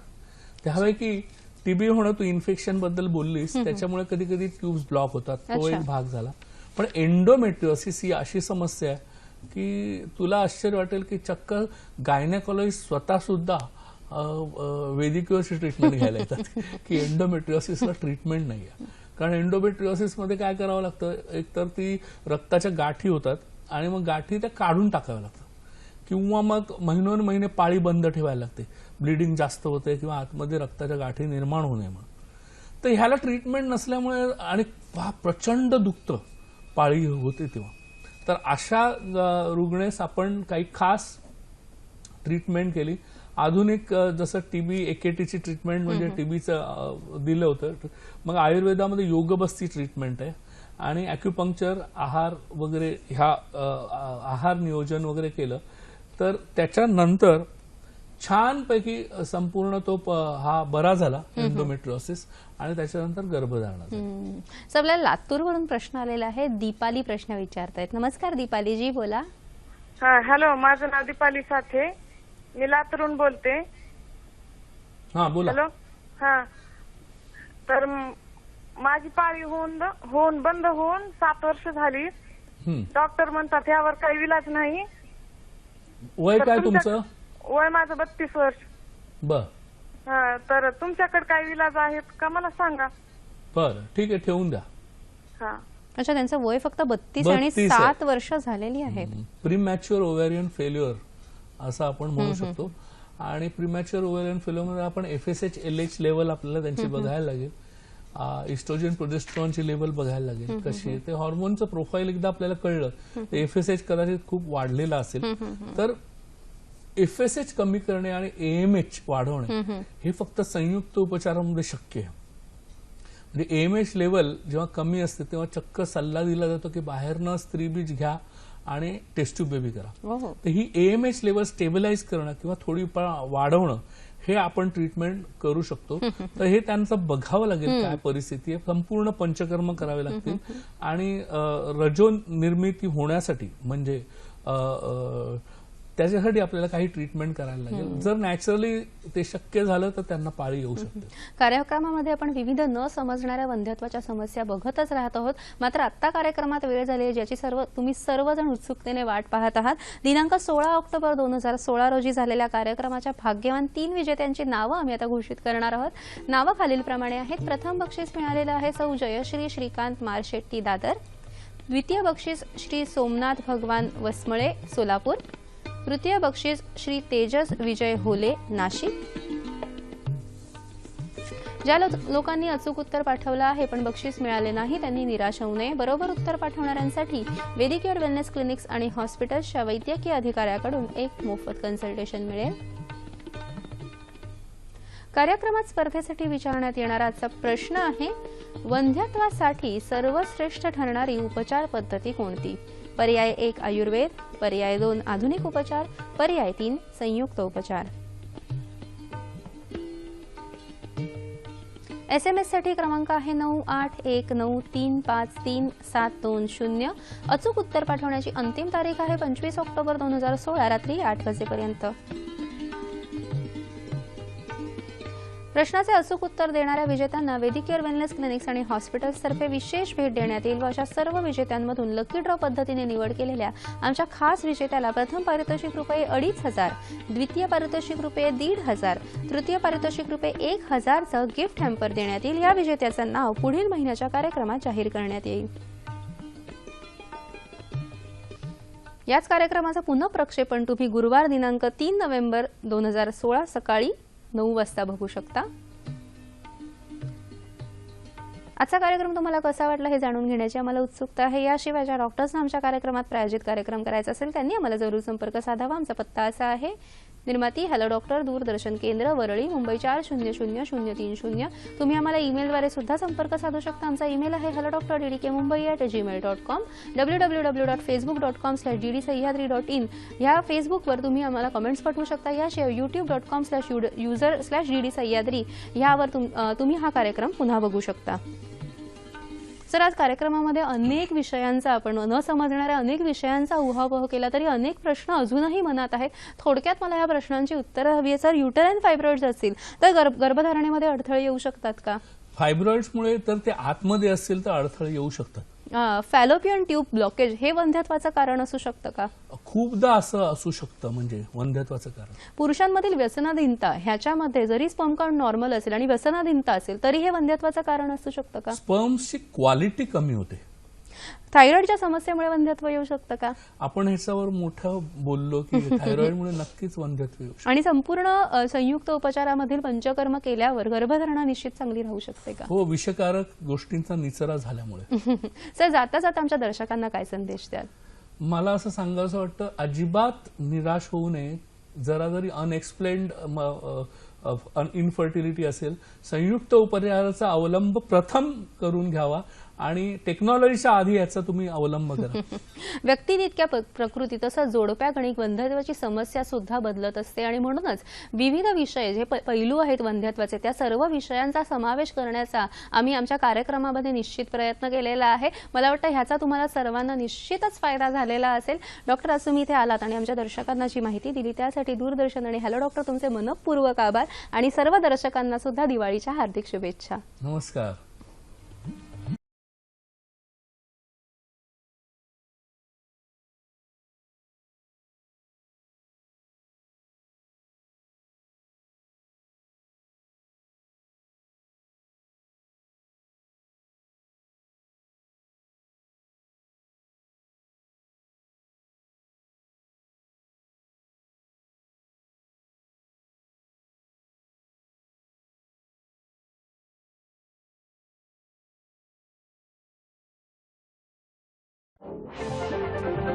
त्यापैकी टीबी होणं, तू इन्फेक्शन बद्दल बोललीस, त्याच्यामुळे कधी कधी ट्यूब्स ब्लॉक होतात, तो एक भाग झाला. पण एंडोमेट्रिओसिस ही अशी समस्या आहे की तुला आश्चर्य वाटेल की चक्क गायनेकॉलॉजिस्ट स्वतः सुद्धा वैद्यकीय ट्रीटमेंट घ्यायला येतात की एंडोमेट्रिओसिसला ट्रीटमेंट नाही आहे. कारण एंडोमेट्रिओसिसमध्ये काय करावं लागतं, एकतर ती रक्ताच्या गाठी होतात आणि मग गाठी त्या काढून टाकाव्या लागतात, किंवा मग महिनोन पाळी बंद ठेवायला लागते, ब्लिडिंग जास्त होते किंवा आतमध्ये रक्ताच्या गाठी निर्माण होऊ नये म्हणून. तर ह्याला ट्रीटमेंट नसल्यामुळे आणि प्रचंड दुखतं पाळी होते तेव्हा. तर अशा रुग्णेस आपण काही खास ट्रीटमेंट केली. आधुनिक जसं टीबी एकेटीची ट्रीटमेंट म्हणजे टीबीचं दिलं होतं. मग आयुर्वेदामध्ये योगबस्ती ट्रीटमेंट आहे आणि ॲक्युपंक्चर, आहार वगैरे, ह्या आहार नियोजन वगैरे केलं. तर त्याच्यानंतर छानपैकी संपूर्ण तो हा बरा झाला एंडोमेट्रिओसिस आणि त्याच्यानंतर गर्भधारणा झाली. सर, आपल्याला लातूरवरून प्रश्न आलेला आहे. दीपाली प्रश्न विचारतायत. नमस्कार दीपालीजी, बोला. हा, हॅलो, माझं नाव दीपाली साठे, मी लातूरून बोलते. हा, बोला. हॅलो. हा, तर माझी पाळी होऊन बंद होऊन 7 वर्ष झाली. डॉक्टर म्हणतात यावर काही इलाज नाही. वय काय तुमचं? वय माझं 32 वर्ष. बर. हा, तर तुमच्याकडे काही इलाज आहेत का मला सांगा. बरं, ठीक आहे, ठेवून द्या. हा. अच्छा, त्यांचं वय फक्त 32 आणि 7 वर्ष झालेली आहेत. प्रीमॅच्युअर ओव्हॅरियन फेल्युअर असं आपण म्हणू शकतो. आणि प्रीमॅच्युअर ओव्हॅरियन फेल्युअरमध्ये आपण FSH LH लेवल आपल्याला त्यांची बघायला लागेल, इस्ट्रोजन प्रोजेस्ट्रॉनची लेवल बघायला लागेल कशी आहे. ते हॉर्मोनचं प्रोफाईल एकदा आपल्याला कळलं, FSH कदाचित खूप वाढलेला असेल. तर FSH कमी करणे आणि AMH वाढवणे हे फक्त संयुक्त उपचारामध्ये शक्य आहे. म्हणजे AMH लेवल जेव्हा कमी असते तेव्हा चक्क सल्ला दिला जातो की बाहेरनं स्त्रीबीज घ्या आणि टेस्ट ट्यूब बेबी करा. तर ही AMH लेवल स्टेबलाइज करणं किंवा थोडी वाढवणं हे आपण ट्रीटमेंट करू शकतो. तर हे त्यांचं बघावं लागेल काय परिस्थिती आहे. संपूर्ण पंचकर्म करावे लागतील आणि रजो निर्मिती होण्यासाठी म्हणजे त्याच्यासाठी आपल्याला काही ट्रीटमेंट करायला लागेल. जर नॅचरली ते शक्य झालं तर त्यांना पाळी येऊ शकते. कार्यक्रमामध्ये आपण विविध न समजणाऱ्या वंध्यत्वाच्या समस्या बघतच राहत आहोत. मात्र आता कार्यक्रमात वेळ झाली ज्याची तुम्ही सर्वजण उत्सुकतेने वाट पाहत आहात. दिनांक 16 ऑक्टोबर 2016 रोजी झालेल्या कार्यक्रमाच्या भाग्यवान 3 विजेत्यांची नावं आम्ही आता घोषित करणार आहोत. नावं खालीलप्रमाणे आहेत. प्रथम बक्षीस मिळालेलं आहे सौ जयश्री श्रीकांत मारशेट्टी, दादर. द्वितीय बक्षीस श्री सोमनाथ भगवान वसमळे, सोलापूर. तृतीय बक्षीस श्री तेजस विजय होले, नाशिक. ज्या लोकांनी अचूक उत्तर पाठवलं आहे पण बक्षीस मिळाले नाही त्यांनी निराश होऊ नये. बरोबर उत्तर पाठवणाऱ्यांसाठी वेदिक्युअर वेलनेस क्लिनिक्स आणि हॉस्पिटल्सच्या वैद्यकीय अधिकाऱ्याकडून एक मोफत कन्सल्टेशन मिळेल. कार्यक्रमात स्पर्धेसाठी विचारण्यात येणारा आजचा प्रश्न आहे, वंध्यत्वासाठी सर्वश्रेष्ठ ठरणारी उपचार पद्धती कोणती? पर्याय 1 आयुर्वेद, पर्याय 2 आधुनिक उपचार, पर्याय 3 संयुक्त उपचार. SMS साठी क्रमांक आहे 9819353720. अचूक उत्तर पाठवण्याची अंतिम तारीख आहे 25 ऑक्टोबर 2016 रात्री 8 वाजेपर्यंत. प्रश्नाचे अचूक उत्तर देणाऱ्या विजेत्यांना वेदिक्युअर वेलनेस क्लिनिक्स आणि हॉस्पिटल्सतर्फे विशेष भेट देण्यात येईल व अशा सर्व विजेत्यांमधून लकी ड्रॉ पद्धतीने निवड केलेल्या आमच्या खास विजेत्याला प्रथम पारितोषिक ₹2,500, द्वितीय पारितोषिक ₹1,500, तृतीय पारितोषिक ₹1,000चं गिफ्ट हॅम्पर देण्यात येईल. या विजेत्याचं नाव पुढील महिन्याच्या कार्यक्रमात जाहीर करण्यात येईल. याच कार्यक्रमाचं पुन्हा प्रक्षेपण तुम्ही गुरुवार दिनांक 3 नोव्हेंबर 2016 सकाळी 9 वाजता बघू शकता. आजचा कार्यक्रम तुम्हाला कसा वाटला हे जाणून घेण्याची आम्हाला उत्सुकता आहे. याशिवाय ज्या डॉक्टर्सना आमच्या कार्यक्रमात प्रायोजित कार्यक्रम करायचा असेल त्यांनी आम्हाला जरूर संपर्क साधावा. आमचा पत्ता असा आहे, निर्माती हॅलो डॉक्टर, दूरदर्शन केंद्र, वरळी, मुंबई 400030. तुम्ही आम्हाला ईमेलद्वारे सुद्धा संपर्क साधू शकता. आमचा ईमेल आहे hello.doctor@gmail.com, www.facebook.com/ddsahyadri.in. या फेसबुकवर तुम्ही आम्हाला कमेंट्स पाठवू शकता. याशिवाय youtube.com/user/ddsahyadri यावर तुम्ही हा कार्यक्रम पुन्हा बघू शकता. सर, आज कार्यक्रमामध्ये अनेक विषयांचा आपण न समजणाऱ्या अनेक विषयांचा उहापोह केला तरी अनेक प्रश्न अजूनही मनात आहेत. थोडक्यात मला या प्रश्नांची उत्तरं हवी आहे. सर, युटराईन फायब्रॉइड्स असतील तर गर्भधारणेमध्ये अडथळे येऊ शकतात का? फायब्रॉइड्समुळे तर ते आतमध्ये असतील तर अडथळे येऊ शकतात. फॅलोपियन ट्यूब ब्लॉकेज हे वंध्यत्वाचं कारण असू शकतं का? खूपदा असं असू शकतं, म्हणजे वंध्यत्वाचं कारण. पुरुषांमधील व्यसनाधीनता ह्याच्यामध्ये जरी स्पर्म काउंट नॉर्मल असेल आणि व्यसनाधीनता असेल तरी हे वंध्यत्वाचं कारण असू शकतं का? स्पर्मची क्वालिटी कमी होते. थायरॉइडच्या समस्येमुळे वंध्यत्व येऊ शकतं का? आपण ह्याच्यावर मोठं बोललो की थायरॉइडमुळे नक्कीच वंध्यत्व येऊ शकतं. आणि संपूर्ण संयुक्त उपचारामधील पंचकर्म केल्यावर गर्भधारणा निश्चित चांगली राहू शकते का? हो, विषकारक गोष्टींचा निचरा झाल्यामुळे. सर, जाता जाता आमच्या दर्शकांना काय संदेश द्याल? मला असं सांगायचं वाटतं, अजिबात निराश होऊ नये. जरा जरी अनएक्सप्लेन्ड इनफर्टिलिटी असेल, संयुक्त उपचाराचा अवलंब प्रथम करून घ्यावा आणि टेक्नॉलॉजीच्या आधी याचा तुम्ही अवलंब करा. व्यक्तिनित्या प्रकृती तसंच जोडप्या गणिक वंध्यत्वाची समस्या सुद्धा बदलत असते आणि म्हणूनच विविध विषय जे पैलू आहेत वंध्यत्वाचे त्या सर्व विषयांचा समावेश करण्याचा आम्ही आमच्या कार्यक्रमामध्ये निश्चित प्रयत्न केलेला आहे. मला वाटतं ह्याचा तुम्हाला सर्वांना निश्चितच फायदा झालेला असेल. डॉक्टर, आज तुम्ही इथे आलात आणि आमच्या दर्शकांना जी माहिती दिली त्यासाठी दूरदर्शन आणि हॅलो डॉक्टर तुमचे मनपूर्वक आभार आणि सर्व दर्शकांना सुद्धा दिवाळीच्या हार्दिक शुभेच्छा. नमस्कार. Thank you.